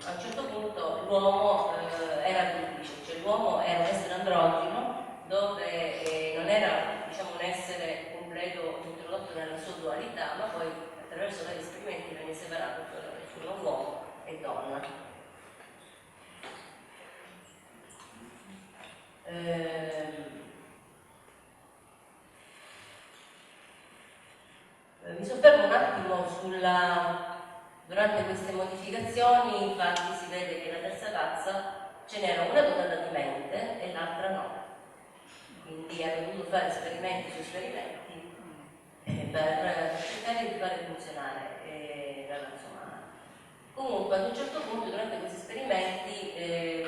a un certo punto l'uomo era duplice, cioè l'uomo era un essere androgeno dove non era, diciamo, un essere completo introdotto nella sua dualità, ma poi attraverso vari esperimenti venne separato fra uomo e donna. Mi soffermo un attimo durante queste modificazioni. Infatti si vede che la terza razza ce n'era una dotata di mente e l'altra no, quindi hanno dovuto fare esperimenti su esperimenti per cercare di fare funzionare la razza umana. Comunque ad un certo punto durante questi esperimenti si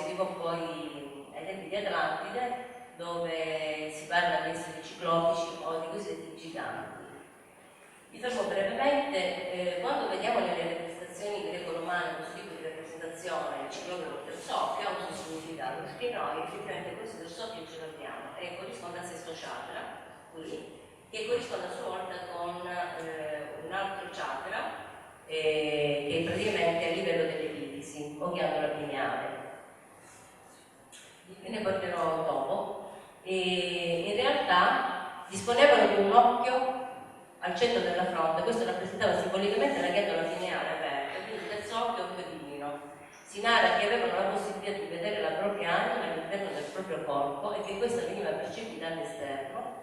arrivò poi ai tempi di Atlantide, dove si parla di esseri ciclopici o di cosiddetti giganti. Vi fermo brevemente. Quando vediamo nelle rappresentazioni greco-romane questo tipo di rappresentazione, il ciclope del soffio ha un suo significato, perché noi effettivamente questo del soffio ce l'abbiamo e corrisponde al sesto chakra, qui, che corrisponde a sua volta con un altro chakra che è praticamente a livello dell'epifisi o ghiandola pineale. Ve ne porterò dopo. E in realtà disponevano di un occhio al centro della fronte. Questo rappresentava simbolicamente la ghiandola pineale aperta, quindi terzo occhio, occhio divino. Si narra che avevano la possibilità di vedere la propria anima all'interno del proprio corpo e che questa veniva percepita all'esterno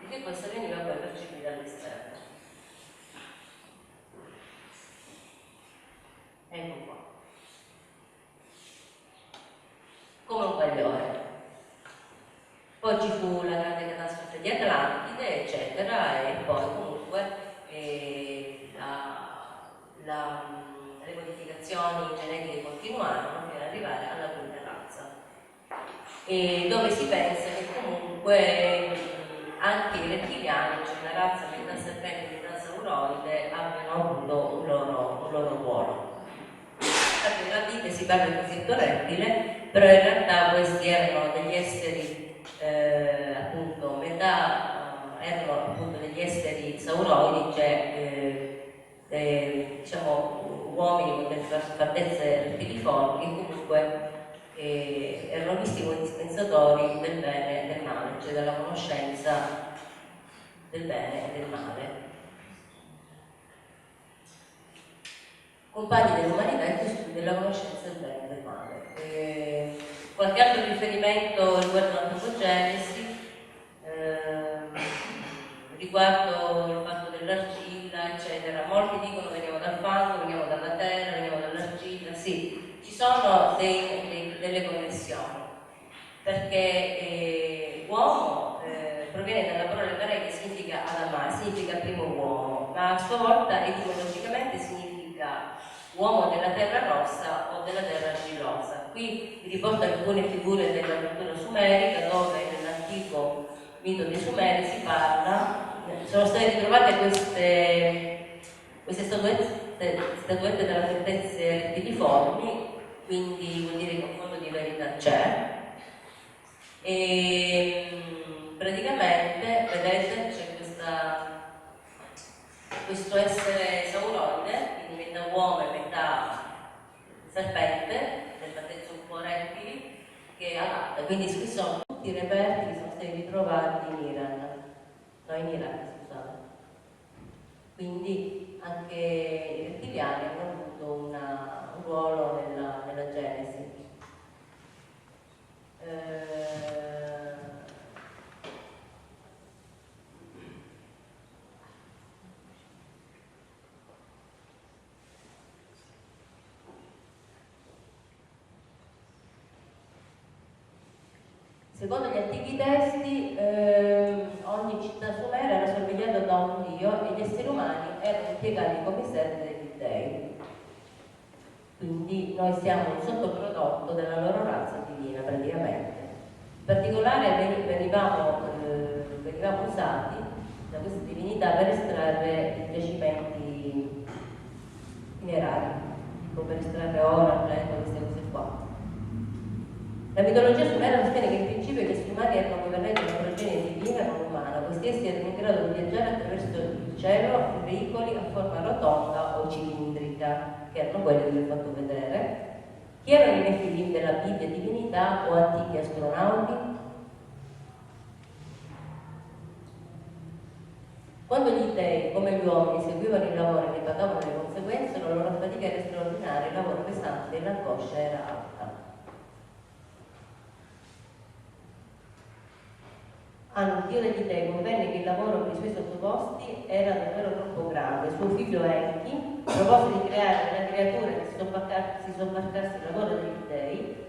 e che questa veniva poi percepita all'esterno. Ecco qua. Come un bagliore. Poi ci fu la grande catastrofe di Atlantide, eccetera, e poi comunque le modificazioni genetiche continuarono per arrivare alla quinta razza, e dove si pensa che comunque anche i rettiliani, cioè la razza metà serpente e metà sauroide, abbiano avuto un loro ruolo. Nella Bibbia si parla di cosiddetto rettile, però in realtà questi erano degli esseri appunto metà erano appunto degli esseri sauroidi, cioè diciamo uomini con delle fattezze rettiliformi, che comunque erano visti come dispensatori del bene e del male, cioè della conoscenza del bene e del male, compagni dell'umanità e custodi della conoscenza del bene e del male. Qualche altro riferimento riguardo l'antropogenesi, riguardo il fatto dell'argilla, eccetera. Molti dicono veniamo dal fango, veniamo dalla terra, veniamo dall'argilla. Sì, ci sono delle connessioni, perché uomo proviene dalla parola ebraica che significa Adamah, significa primo uomo, ma a sua volta etimologicamente significa uomo della terra rossa o della terra argillosa. Qui vi riporto alcune figure della cultura sumerica, dove nell'antico mito dei Sumeri si parla, sono state ritrovate queste statuette della fattezze rettiliformi, quindi vuol dire che un fondo di verità c'è. E praticamente, vedete, c'è questo essere sauroide, quindi metà uomo e metà serpente, delle fattezze un po' rettili, che adatta. Quindi qui sono tutti i reperti che sono stati ritrovati in Iran, no, in Iraq, scusate. Quindi anche i rettiliani hanno avuto un ruolo nella Genesi. Secondo gli antichi testi, ogni città sumera era sorvegliata da un dio e gli esseri umani erano impiegati come servi degli dei. Quindi noi siamo un sottoprodotto della loro razza divina, praticamente. particolare venivamo usati da queste divinità per estrarre i giacimenti minerari, tipo per estrarre oro, argento, queste cose qua. La mitologia sumera sostiene che in principio gli esseri umani erano governati da una progenie divina e non umana, questi essi erano in grado di viaggiare attraverso il cielo in veicoli a forma rotonda o cilindrica, che erano quelli che vi ho fatto vedere. Chi erano i Nefilim della Bibbia, divinità o antichi astronauti? Quando gli dei, come gli uomini, seguivano il lavoro e ne pagavano le conseguenze, la loro fatica era straordinaria, il lavoro pesante e l'angoscia era alta. Dio degli dei convenne che il lavoro per i suoi sottoposti era davvero troppo grande. Suo figlio Enki propose di creare una creatura che si sobbarcasse il lavoro degli dei.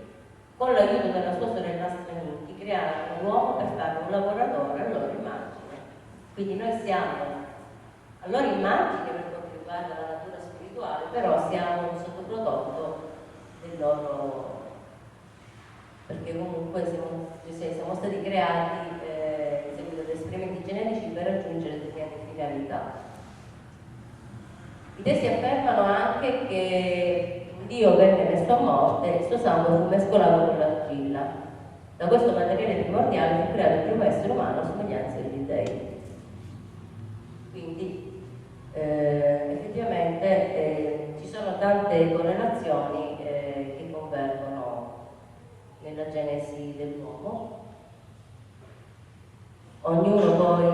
Con l'aiuto della sua sorella Astroniti crearono un uomo per fare un lavoratore a loro immagine. Quindi noi siamo a loro immagine per quanto riguarda la natura spirituale, però siamo un sottoprodotto del loro, perché comunque siamo stati creati in seguito ad esperimenti genetici per raggiungere determinate finalità. I testi affermano anche che Dio venne messo a morte e il suo sangue fu mescolato con l'argilla. Da questo materiale primordiale fu creato il primo essere umano a somiglianza degli dei. Quindi effettivamente ci sono tante correlazioni che convergono nella genesi dell'uomo. Ognuno poi,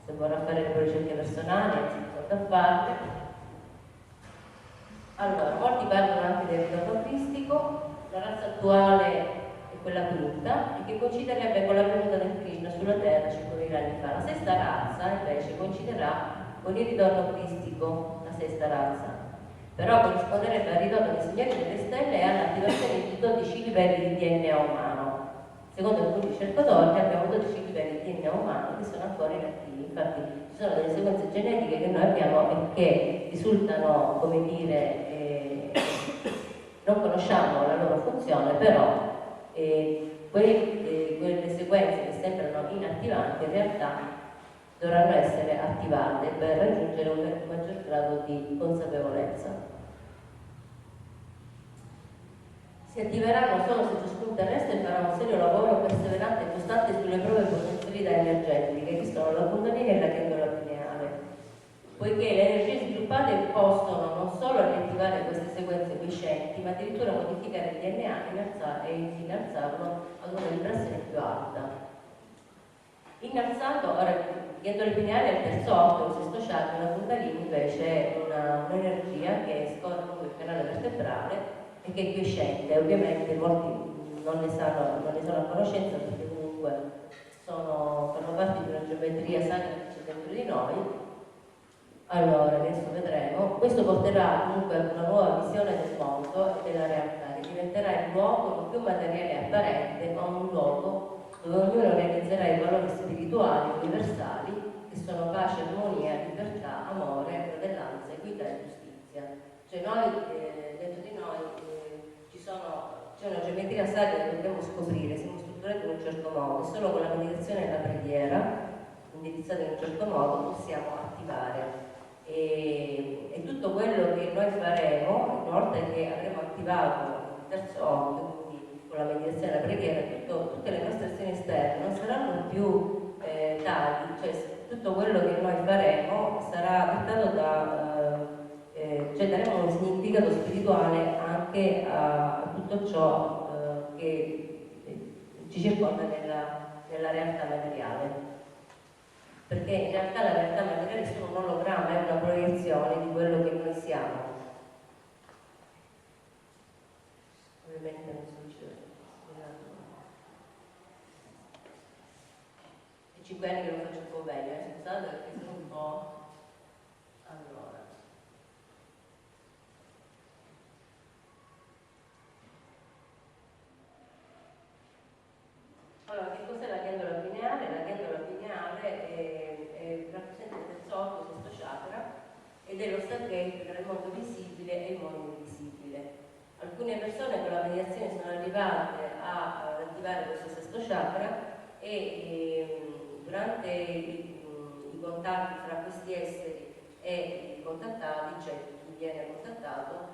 se vorrà fare le proprie ricerche personali, anzitutto a farle. Allora, molti parlano anche del ritorno cristico, la razza attuale è quella brutta e che coinciderebbe con la venuta del Krishna sulla terra 5.000 anni fa. La sesta razza invece coinciderà con il ritorno cristico, la sesta razza. Però corrisponderebbe al ritorno dei signori delle stelle e all'attivazione di 12 livelli di DNA umano. Secondo alcuni ricercatori abbiamo 12 livelli di DNA umano che sono ancora inattivi. Infatti ci sono delle sequenze genetiche che noi abbiamo e che risultano, come dire, non conosciamo la loro funzione, però quelle sequenze che sembrano inattivanti in realtà dovranno essere attivate per raggiungere un maggior grado di consapevolezza. Si attiveranno solo se ciascun terrestre farà un serio lavoro perseverante e costante sulle proprie potenzialità energetiche, che sono la Kundalini e la ghiandola pineale, poiché le energie sviluppate possono non solo riattivare queste sequenze quiescenti, ma addirittura modificare il DNA e innalzarlo ad una vibrazione più alta. Innalzato, ora, ghiandole pineali è il terzo occhio, il sesto chakra, la Kundalini invece è un'energia che scorre lungo il canale vertebrale e che è quiescente. Ovviamente molti non ne sono a conoscenza perché comunque fanno parte di una geometria sacra che c'è dentro di noi. Allora, adesso vedremo. Questo porterà comunque ad una nuova visione del mondo e della realtà, che diventerà il luogo non più materiale e apparente, ma un luogo dove ognuno realizzerà i valori spirituali universali che sono pace, armonia, libertà, amore, fratellanza, equità e giustizia. Cioè noi, dentro di noi, c'è una geometria sacra che dobbiamo scoprire, siamo strutturati in un certo modo e solo con la meditazione e la preghiera, indirizzata in un certo modo, possiamo attivare. E tutto quello che noi faremo, una volta che avremo attivato il terzo occhio, quindi con la meditazione e la preghiera, tutte le nostre azioni esterne non saranno più tali, cioè tutto quello che noi faremo sarà dettato cioè daremo un significato spirituale anche a tutto ciò che ci circonda nella realtà materiale. Perché in realtà la realtà materiale è solo un ologramma, è una proiezione di quello che noi siamo. Ovviamente non sono spiegato. È 5 anni che lo faccio un po' meglio, scusate perché sono un po'. Allora, che cos'è la ghiandola pineale? La ghiandola pineale rappresenta il terzo occhio, il sesto chakra, ed è lo stargate tra il mondo visibile e il mondo invisibile. Alcune persone con la meditazione sono arrivate ad attivare questo sesto chakra e durante i contatti fra questi esseri e i contattati, cioè chi viene contattato,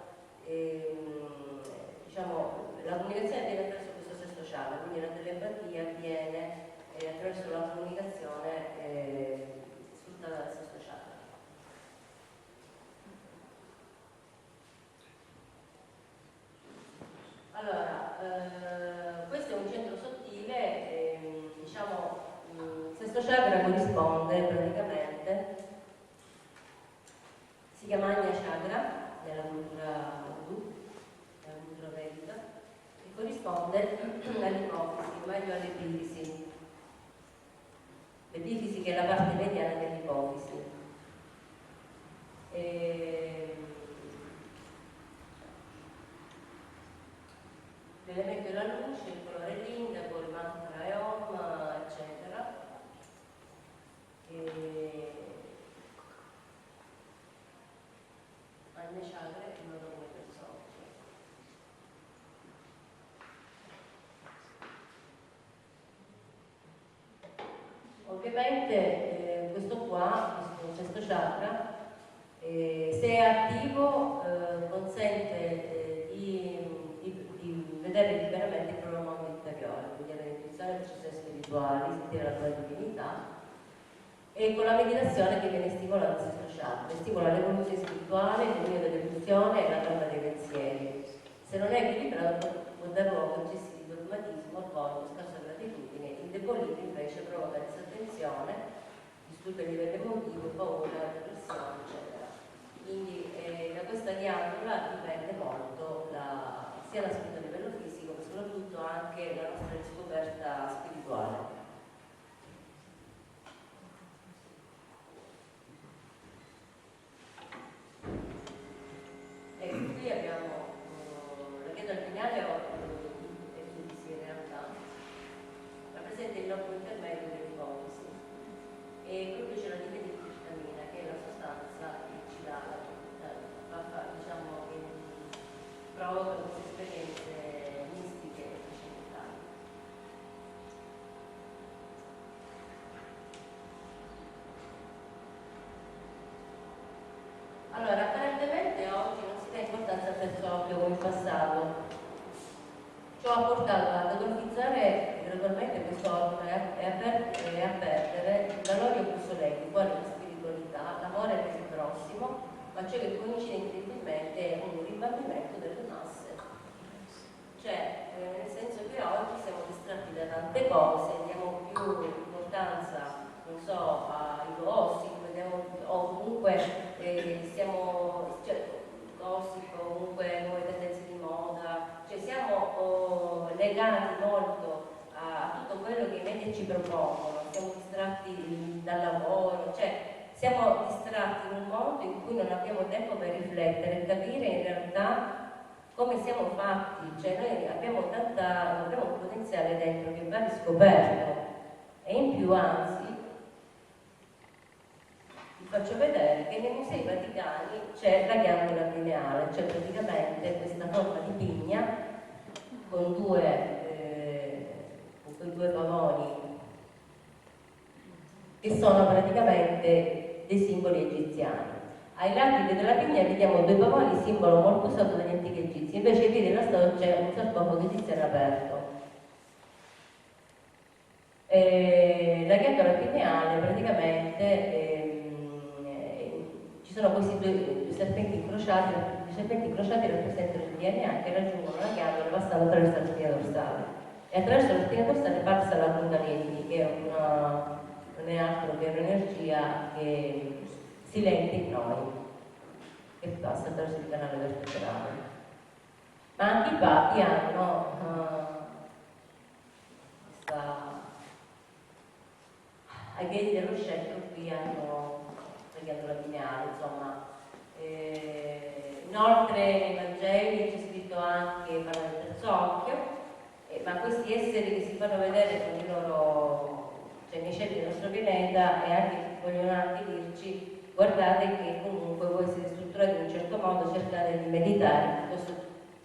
diciamo, la comunicazione avviene attraverso questo sesto chakra, quindi la telepatia avviene attraverso la comunicazione sfruttata dal sesto chakra. Allora, questo è un centro sottile, diciamo, il sesto chakra corrisponde praticamente, si chiama Agnya chakra nella cultura Hindu, nella cultura vedica, e corrisponde all'ipofisi, o meglio all'epifisi. L'epifisi che è la parte mediana dell'ipofisi. L'elemento è la luce, il colore è l'indigo, il mantra è Om, eccetera. Agnya chakra è il loro nome persone. Ovviamente questo sesto chakra, se è attivo, consente di vedere liberamente il proprio mondo interiore, quindi avere intuizione, percezioni spirituali, sentire la propria divinità, e con la meditazione che viene stimolata il sesto chakra, stimola l'evoluzione spirituale, il dominio dell'emozione e la calma dei pensieri. Se non è equilibrato può dar luogo a eccessivi dogmatismo, orgoglio, scarsa gratitudine, indebolire invece provoca disattenzione, disturbi a livello emotivo, paura, depressione, eccetera. Quindi da questa ghiandola dipende molto sia la salute a livello fisico, ma soprattutto anche la nostra riscoperta spirituale. E qui abbiamo la ghiandola pineale è in realtà rappresenta il lobo intermedio dell'ipofisi e produce la dimetiltriptamina, che è la sostanza che ci dà diciamo che provoca queste esperienze mistiche e trascendentali. Allora, apparentemente oggi non si dà importanza al terzo occhio come in passato. Ciò ha portato ad atrofizzare gradualmente questo organo e a perdere i valori obsoleti, quali la spiritualità, l'amore per il prossimo, ma ciò che coincide incredibilmente è un ribambimento delle masse. Cioè, nel senso che oggi siamo distratti da tante cose, diamo più importanza, non so, ai gossip, o comunque gossip, o comunque nuove tendenze di moda, cioè siamo legati molto a tutto quello che i media ci propongono, siamo distratti dal lavoro, cioè siamo distratti in un mondo in cui non abbiamo tempo per riflettere e capire in realtà come siamo fatti, cioè noi abbiamo un potenziale dentro che va riscoperto, e in più anzi vi faccio vedere che nei musei vaticani c'è la ghiandola pineale, cioè praticamente questa forma di pigna con quei due pavoni che sono praticamente dei simboli egiziani. Ai lati della pigna vediamo due pavoni, simbolo molto usato dagli antichi egizi, invece qui nella storia c'è un sarcofago egiziano aperto. La ghiandola pineale praticamente ci sono questi due serpenti incrociati, i serpenti incrociati rappresentano il DNA che raggiungono la ghiandola passando attraverso la spina dorsale, e attraverso la spina dorsale passa la Kundalini, che non è altro che un'energia che silente in noi, che passa attraverso il canale vertebrale. Ma anche i papi hanno ai piedi dello scettro qui hanno la ghiandola pineale, insomma. Inoltre nei Vangeli c'è scritto anche, parla del terzo occhio, ma questi esseri che si fanno vedere con i loro, cioè nei cieli del nostro pianeta, e anche vogliono anche dirci guardate che comunque voi siete strutturati in un certo modo, cercate di meditare piuttosto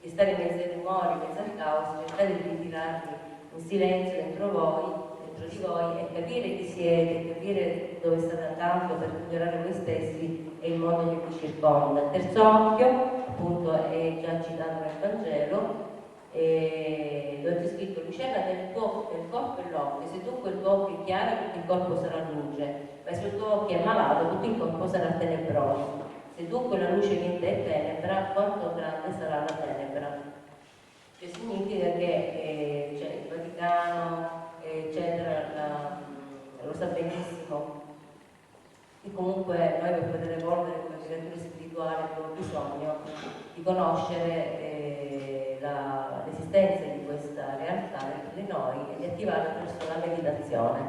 che stare in mezzo ai rumori, in mezzo al caos, cercate di tirarvi in silenzio dentro di voi, e capire chi siete, capire dove state andando per migliorare voi stessi e il mondo che vi circonda. Il terzo occhio, appunto, è già citato nel Vangelo, dove c'è scritto: lucerna del corpo e l'occhio, se dunque il tuo occhio è chiaro tutto il corpo sarà luce, ma se il tuo occhio è malato tutto il corpo sarà tenebroso. Se dunque la luce che in te è tenebra, quanto grande sarà la tenebra? Che significa che il Vaticano, eccetera, lo sa benissimo, e comunque noi per poter evolvere come creature spirituali abbiamo bisogno di conoscere l'esistenza di questa realtà dentro di noi e di attivare attraverso la meditazione.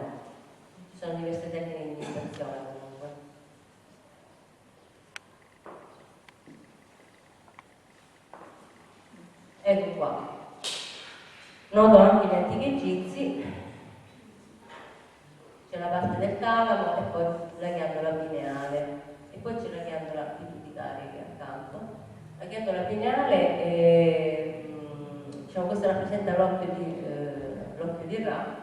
Ci sono diverse tecniche di meditazione comunque. Ecco qua. Noto anche gli antichi egizi, c'è la parte del talamo e poi la ghiandola pineale e poi c'è la ghiandola pituitaria che è accanto. La ghiandola pineale, diciamo, questa rappresenta l'occhio di Ra,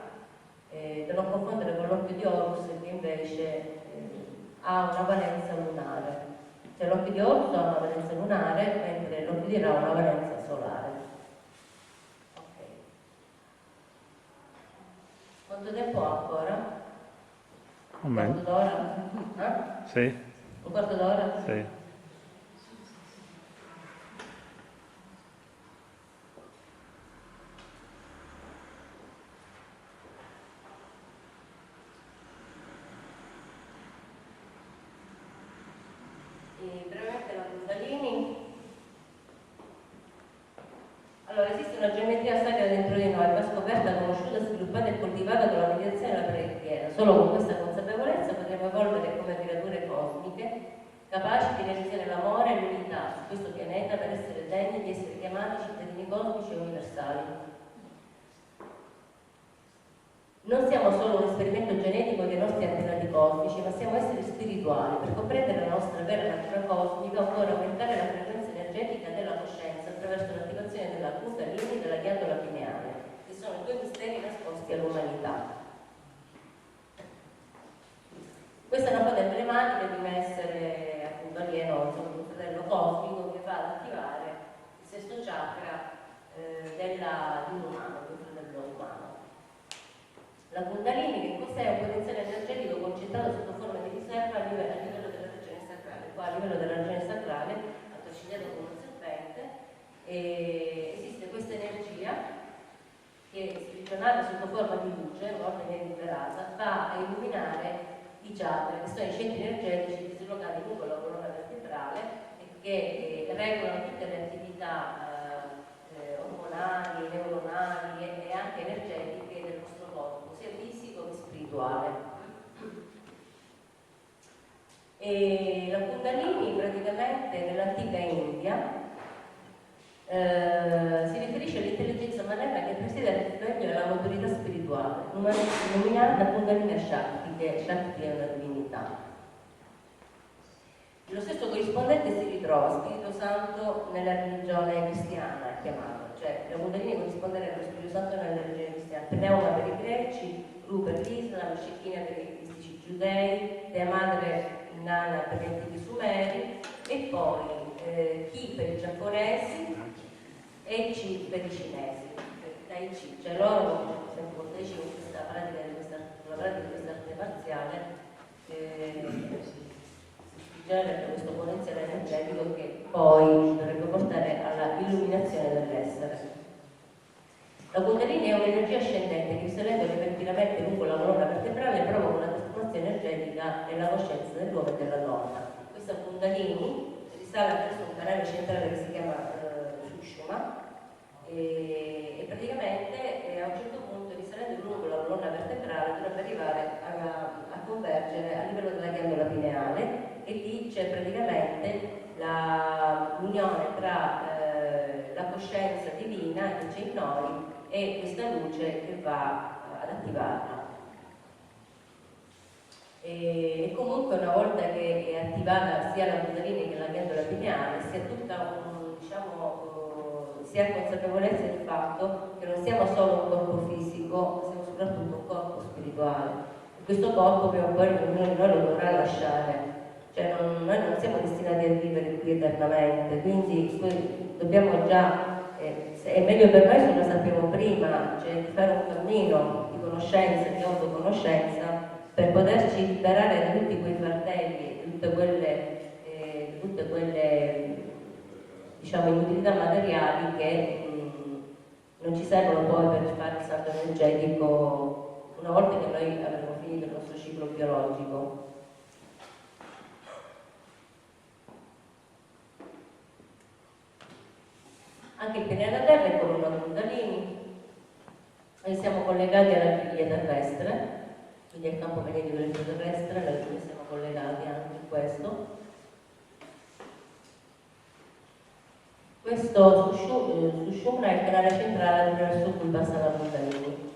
da non confondere con l'occhio di Horus, che invece ha una valenza lunare. Cioè l'occhio di Horus ha una valenza lunare, mentre l'occhio di Ra ha una valenza solare. Ok. Quanto tempo ha ancora? Un quarto d'ora? Sì. Un quarto d'ora? Sì. E brevemente la Kundalini. Allora, esiste una geometria sacra dentro di noi, va scoperta, conosciuta, sviluppata e coltivata con la meditazione e la preghiera. Solo con questa consapevolezza potremo evolvere come creature cosmiche, capaci di realizzare l'amore e l'unità su questo pianeta per essere degni di essere chiamati cittadini cosmici e universali. Non siamo solo un esperimento genetico dei nostri antenati cosmici, ma siamo esseri spirituali. Per comprendere la nostra vera natura cosmica occorre aumentare la frequenza energetica della coscienza attraverso l'attivazione della Kundalini e della ghiandola pineale, che sono i due misteri nascosti all'umanità. Questa è una foto emblematica di un essere appunto alieno, un fratello cosmico che va ad attivare il sesto chakra dell'umano, del fratello umano. La Kundalini, che cos'è? Un potenziale energetico concentrato sotto forma di riserva a livello della regione sacrale. Qua a livello della regione sacrale, attorcigliato come un serpente, esiste questa energia che, sprigionata sotto forma di luce, una volta che è liberata, va a illuminare i chakra, che sono i centri energetici dislocati lungo la colonna vertebrale e che regolano tutte le attività ormonali, neuronali e anche energetiche del nostro corpo, sia fisico che spirituale. E la Kundalini praticamente nell'antica India si riferisce all'intelligenza materna che presiede il regno della maturità spirituale, denominata Kundalini Shakti, che Shakti è una divinità. Lo stesso corrispondente si ritrova, Spirito Santo, nella religione cristiana, chiamata, cioè la Kundalini corrisponderebbe allo Spirito Santo nella religione cristiana, Pneuma per i greci, Ru per l'Islam, Shekinah per i cristici giudei, Dea Madre Nana per gli antichi sumeri e poi Chi per i giapponesi e Chi per i cinesi, Tai Chi, cioè loro, sempre con Tai Chi, con questa pratica di questa arte marziale, genera questo potenziale energetico che poi dovrebbe portare alla illuminazione dell'essere. La Kundalini è un'energia ascendente che, risalendo repentinamente lungo la colonna vertebrale, provoca una trasformazione energetica nella coscienza dell'uomo e della donna. Questa Kundalini risale attraverso un canale centrale che si chiama Sushumna e praticamente a un certo punto, risalendo lungo la colonna vertebrale, dovrebbe arrivare a convergere a livello della ghiandola pineale, e lì c'è praticamente l'unione tra la coscienza divina che c'è in noi e questa luce che va ad attivarla. E comunque una volta che è attivata sia la Kundalini che la ghiandola pineale, si ha tutta si ha consapevolezza del fatto che non siamo solo un corpo fisico, ma siamo soprattutto un corpo spirituale. E questo corpo prima o poi ognuno di noi lo dovrà lasciare. Cioè noi non siamo destinati a vivere qui eternamente, quindi dobbiamo già, è meglio per noi se lo sappiamo prima, cioè di fare un cammino di conoscenza, di autoconoscenza, per poterci liberare da tutti quei fardelli, tutte quelle diciamo inutilità materiali che non ci servono poi per fare il salto energetico una volta che noi avremo finito il nostro ciclo biologico. Anche il pianeta Terra è come una Kundalini, noi siamo collegati alla griglia terrestre, quindi al campo magnetico terrestre, noi siamo collegati anche in questo. Questo Sushumna è il canale centrale attraverso cui passa la Kundalini.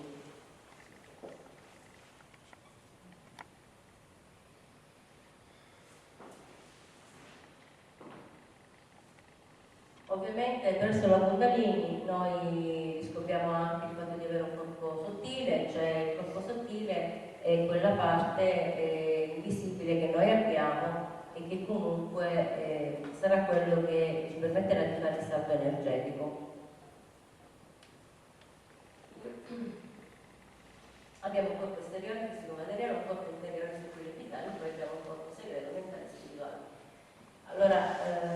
Ovviamente verso la Kundalini noi scopriamo anche il fatto di avere un corpo sottile, cioè il corpo sottile è quella parte invisibile che noi abbiamo e che comunque sarà quello che ci permetterà di fare il salto energetico. Abbiamo un corpo esteriore fisico materiale, un corpo interiore subito vitale, poi abbiamo un corpo segreto mentale e spirituale. Allora,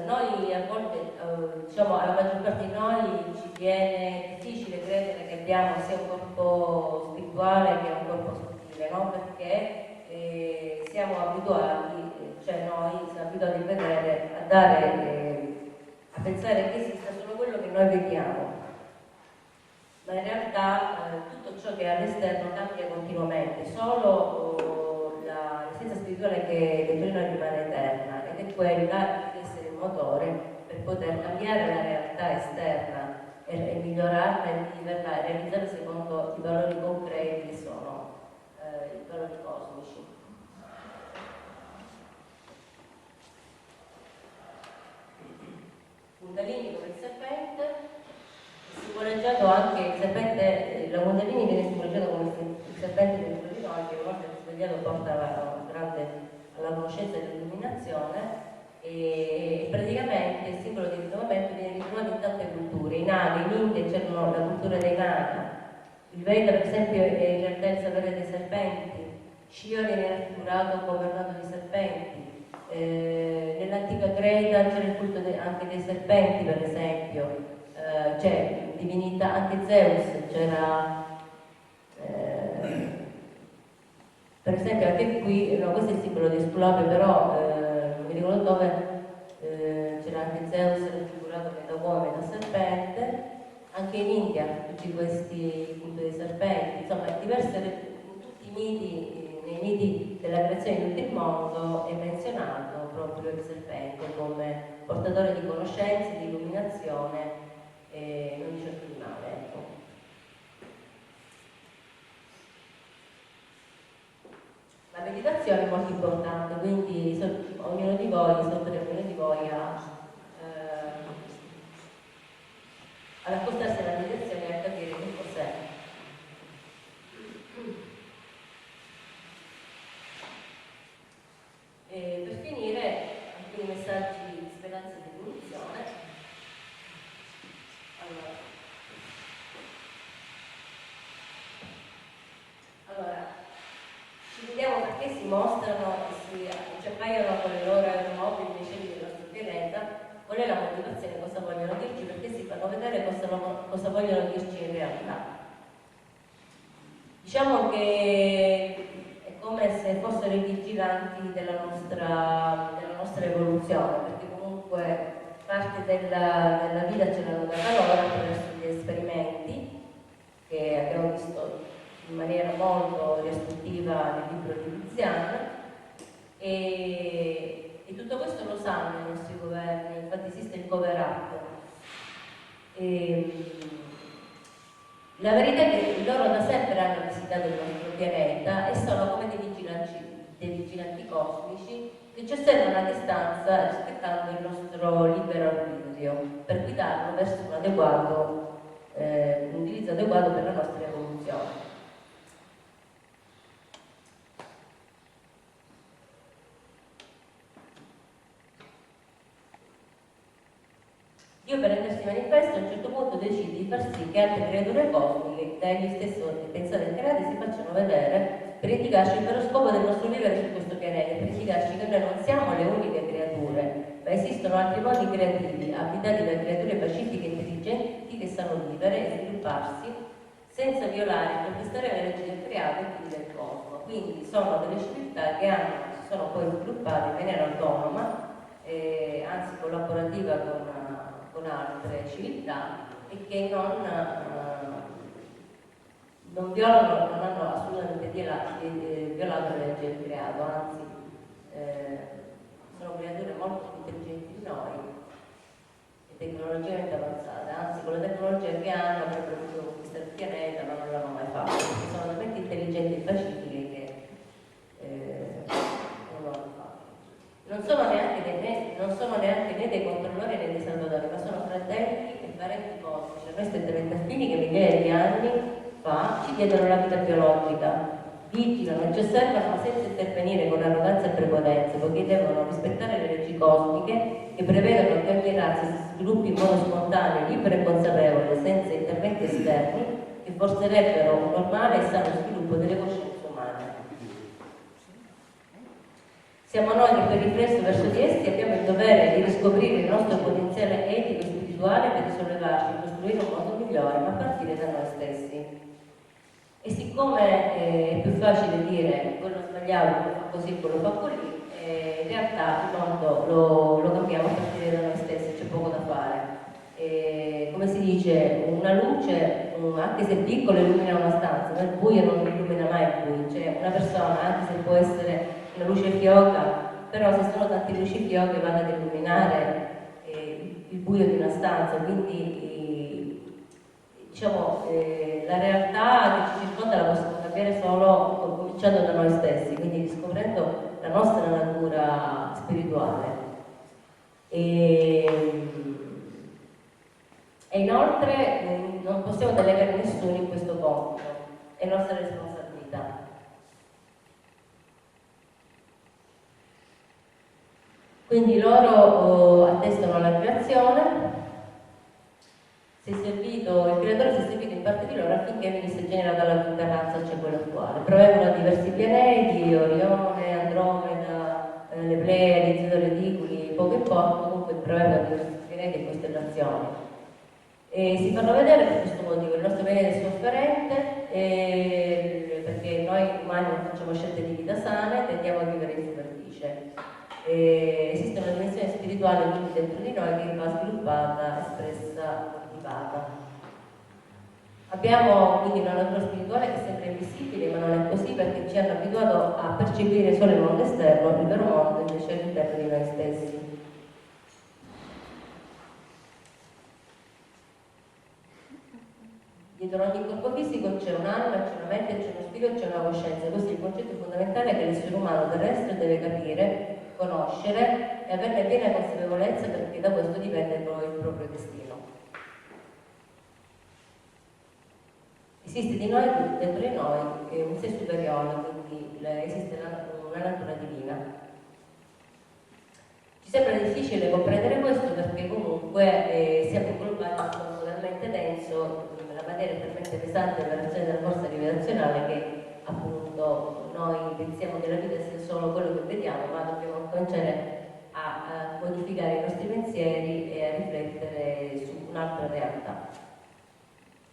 noi a volte, diciamo alla maggior parte di noi ci viene difficile credere che abbiamo sia un corpo spirituale che un corpo sottile, no? Perché siamo abituati, cioè noi siamo abituati a vedere, a dare, a pensare che esista solo quello che noi vediamo. Ma in realtà tutto ciò che è all'esterno cambia continuamente, solo l'essenza spirituale che dentro di noi rimane eterna ed è quella di essere il motore per poter cambiare la realtà esterna e migliorarla e viverla e realizzarla secondo i valori concreti che sono i valori cosmici. Kundalini come il serpente, simboleggiato anche il serpente, la Kundalini viene simboleggiata come il serpente dentro di noi che una volta risvegliato porta alla conoscenza e all'illuminazione e praticamente il simbolo di rinnovamento viene ritrovato in tante culture. In Asia, in India c'erano la cultura dei Naka, il Veda per esempio è in realtà il sapere dei serpenti, Shiva viene raffigurato governato di serpenti. Nell'antica Grecia c'era il culto anche dei serpenti per esempio, c'è divinità, anche Zeus c'era, per esempio anche qui, no, questo è il simbolo di Esculapio, però non mi ricordo dove, c'era anche Zeus raffigurato metà uomo e metà serpente, anche in India tutti questi culti dei serpenti, insomma diverse, in tutti i miti, nei miti della creazione di tutto il mondo è menzionato proprio il serpente come portatore di conoscenze, di illuminazione e non di certo di male, ecco. La meditazione è molto importante, quindi ognuno di voi, ognuno di voi ad accostarsi alla meditazione e a capire che cos'è. E per finire, alcuni messaggi di speranza e di evoluzione. Allora, ci vediamo perché si mostrano e ci appaiono con le loro aeromobili nei cieli del nostro pianeta, qual è la motivazione, cosa vogliono dirci, perché si fanno vedere cosa vogliono dirci in realtà. Diciamo che è come se fossero i vigilanti della nostra evoluzione, perché comunque parte della vita ce l'hanno data loro attraverso gli esperimenti che abbiamo visto in maniera molto riassuntiva nel libro di Vizian e tutto questo lo sanno i nostri governi, infatti esiste il cover up. La verità è che loro da sempre hanno visitato il nostro pianeta e sono come dei dei vigilanti cosmici che ci osservano a distanza rispettando il nostro libero arbitrio per guidarlo verso un utilizzo adeguato per la nostra evoluzione. Dio, per rendersi manifesto, a un certo punto decide di far sì che altre creature cosmiche, da egli stesso pensate e create, si facciano vedere per indicarci il vero scopo del nostro vivere su questo pianeta, per indicarci che noi non siamo le uniche creature, ma esistono altri mondi creativi, abitati da creature pacifiche e intelligenti che sanno vivere e svilupparsi senza violare e contestare le leggi del creato e quindi del cosmo. Quindi sono delle civiltà che si sono poi sviluppate in maniera autonoma, anzi collaborativa con altre civiltà, e che non violano, non hanno assolutamente violato le leggi del creato, anzi sono creature molto più intelligenti di noi e tecnologicamente avanzate, anzi con la tecnologia che hanno avrebbero potuto conquistare il pianeta, ma non l'hanno mai fatto, perché sono talmente intelligenti e pacifiche che non l'hanno fatto. Non sono neanche né dei controllori né dei salvatori, ma sono fratelli e parenti cosmici, noi strettamente affini, che migliaia di anni fa ci diedero la vita biologica, vigilano e ci osservano ma senza intervenire con arroganza e prepotenza, poiché devono rispettare le leggi cosmiche che prevedono che ogni razza si sviluppi in modo spontaneo, libero e consapevole, senza interventi esterni che forzerebbero un normale e sano sviluppo delle coscienze umane. Siamo noi che per riflesso verso di essi abbiamo il dovere di riscoprire il nostro potenziale etico e spirituale per risollevarci e costruire un mondo migliore, ma a partire da noi stessi. E siccome è più facile dire quello sbagliato, quello fa così, quello fa così, in realtà il mondo lo cambiamo a partire da noi stessi, c'è poco da fare. Come si dice, una luce, anche se piccola, illumina una stanza, ma il buio non illumina mai il buio. Cioè una persona, anche se può essere una luce fioca, però se sono tante luci fioche vanno ad illuminare il buio di una stanza, quindi diciamo la realtà che ci circonda la possiamo capire solo cominciando da noi stessi, quindi riscoprendo la nostra natura spirituale. E inoltre non possiamo delegare nessuno in questo compito, è nostra responsabilità. Quindi loro attestano la creazione, il creatore si è servito in parte di loro affinché venisse generata la quinta razza, cioè quella attuale. Provengono da diversi pianeti, Orione, Andromeda, le Pleiadi, Zeta Reticuli, poco importa, comunque provengono da diversi pianeti e costellazioni. E si fanno vedere per questo motivo, il nostro pianeta è sofferente perché noi umani non facciamo scelte di vita sane, tendiamo a vivere in superficie. Esiste una dimensione spirituale quindi dentro di noi che va sviluppata, espressa, coltivata. Abbiamo quindi una natura spirituale che sembra invisibile, ma non è così, perché ci hanno abituato a percepire solo il mondo esterno, il vero mondo invece è all'interno di noi stessi. Dietro ogni corpo fisico c'è un'anima, c'è una mente, c'è uno spirito, c'è una coscienza. Questo è il concetto fondamentale che l'essere umano terrestre deve capire, conoscere e averne piena consapevolezza, perché da questo dipende poi il proprio destino. Esiste di noi, dentro di noi, un sé superiore, quindi esiste una natura divina. Ci sembra difficile comprendere questo perché comunque siamo inglobati in un mondo talmente denso, la materia è talmente pesante per l'azione della forza gravitazionale che appunto noi pensiamo che la vita sia solo quello che vediamo, ma dobbiamo cominciare a modificare i nostri pensieri e a riflettere su un'altra realtà.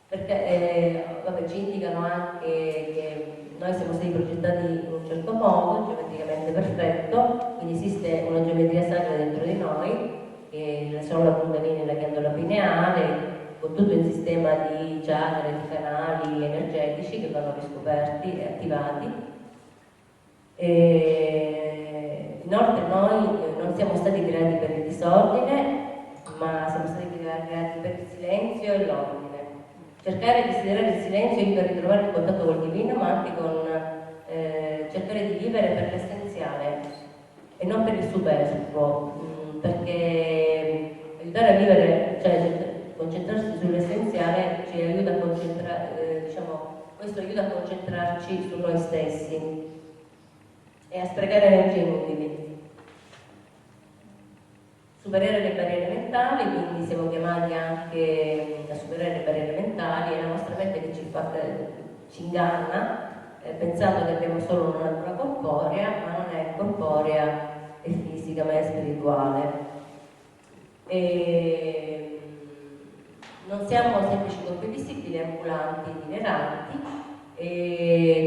Perché ci indicano anche che noi siamo stati progettati in un certo modo, geometricamente perfetto, quindi esiste una geometria sacra dentro di noi, che sono la Kundalini e la ghiandola pineale, con tutto il sistema di chakra, di canali energetici che vanno riscoperti e attivati. Inoltre noi non siamo stati creati per il disordine, ma siamo stati creati per il silenzio e l'ordine. Cercare di desiderare il silenzio aiuta a ritrovare il contatto col divino, ma anche con cercare di vivere per l'essenza non per il superfluo, perché aiutare a vivere, cioè concentrarsi sull'essenziale ci aiuta a concentrare, questo aiuta a concentrarci su noi stessi e a sprecare energie inutili. Superare le barriere mentali, quindi siamo chiamati anche a superare le barriere mentali, è la nostra mente che ci inganna, pensando che abbiamo solo una natura corporea, ma non è corporea e fisica, ma è spirituale. E non siamo semplici corpi visibili, ambulanti, itineranti,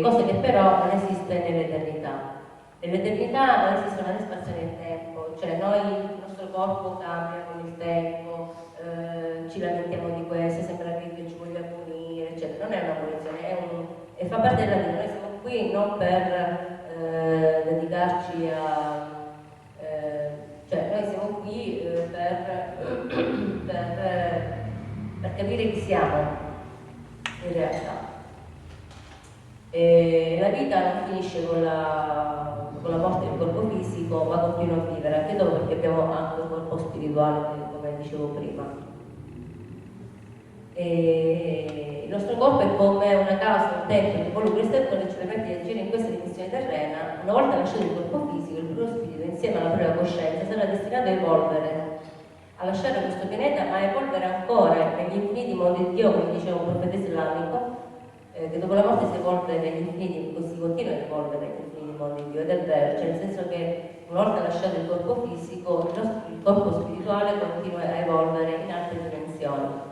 cose che però non esiste nell'eternità. Nell'eternità non esiste una spazione nel tempo, cioè il nostro corpo cambia con il tempo, ci lamentiamo di questo, sembra che Dio ci voglia punire, eccetera. Non è una punizione, e fa parte della vita. Noi siamo qui non per dedicarci a... cioè noi siamo qui per capire chi siamo in realtà. E la vita non finisce con la morte del corpo fisico, ma continua a vivere anche dopo, perché abbiamo anche un corpo spirituale, come dicevo prima. E il nostro corpo è come una casa, un tempio, un involucro esterno che ci permette di agire in questa dimensione terrena. Una volta lasciato il corpo fisico, il proprio spirito insieme alla propria coscienza sarà destinato a evolvere, a lasciare questo pianeta, ma a evolvere ancora negli infiniti mondi di Dio, come diceva un profeta islamico, che dopo la morte si evolve negli infiniti, si continua a evolvere negli infiniti mondi di Dio, ed è vero, cioè nel senso che una volta lasciato il corpo fisico, il corpo spirituale continua a evolvere in altre dimensioni,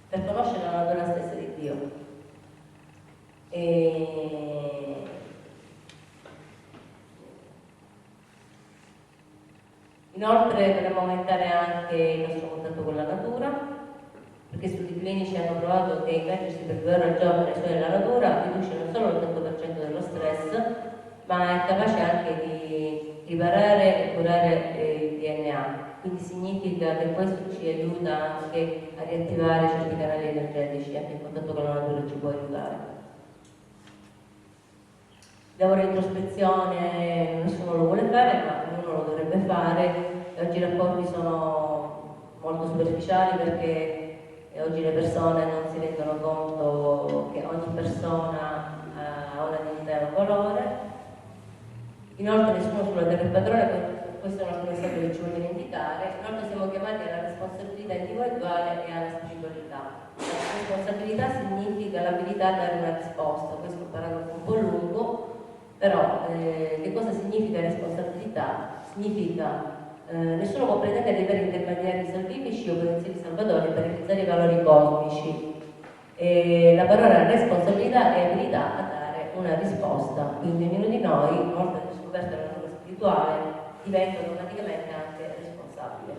per conoscere la natura stessa di Dio. Inoltre dovremmo aumentare anche il nostro contatto con la natura, perché studi clinici hanno provato che immergersi per 2 ore al giorno nei suoi della natura riduce non solo l'80% dello stress, ma è capace anche di riparare e curare il DNA. Quindi significa che questo ci aiuta anche a riattivare certi canali energetici, anche il contatto con la natura ci può aiutare. Il lavoro di introspezione nessuno lo vuole fare, ma ognuno lo dovrebbe fare. Oggi i rapporti sono molto superficiali perché oggi le persone non si rendono conto che ogni persona ha una dignità e un valore. Inoltre nessuno sulla terra è padrone, questo è un altro messaggio che ci voglio indicare. Inoltre siamo chiamati alla responsabilità individuale e alla spiritualità. La responsabilità significa l'abilità a dare una risposta, questo è un paragrafo un po' lungo, però che cosa significa responsabilità? Significa nessuno può pretendere di avere intermediari salvifici o pensieri salvatori per realizzare i valori cosmici. La parola responsabilità è abilità a dare una risposta, quindi ognuno di noi, una volta scoperta la natura spirituale, diventa automaticamente anche responsabile.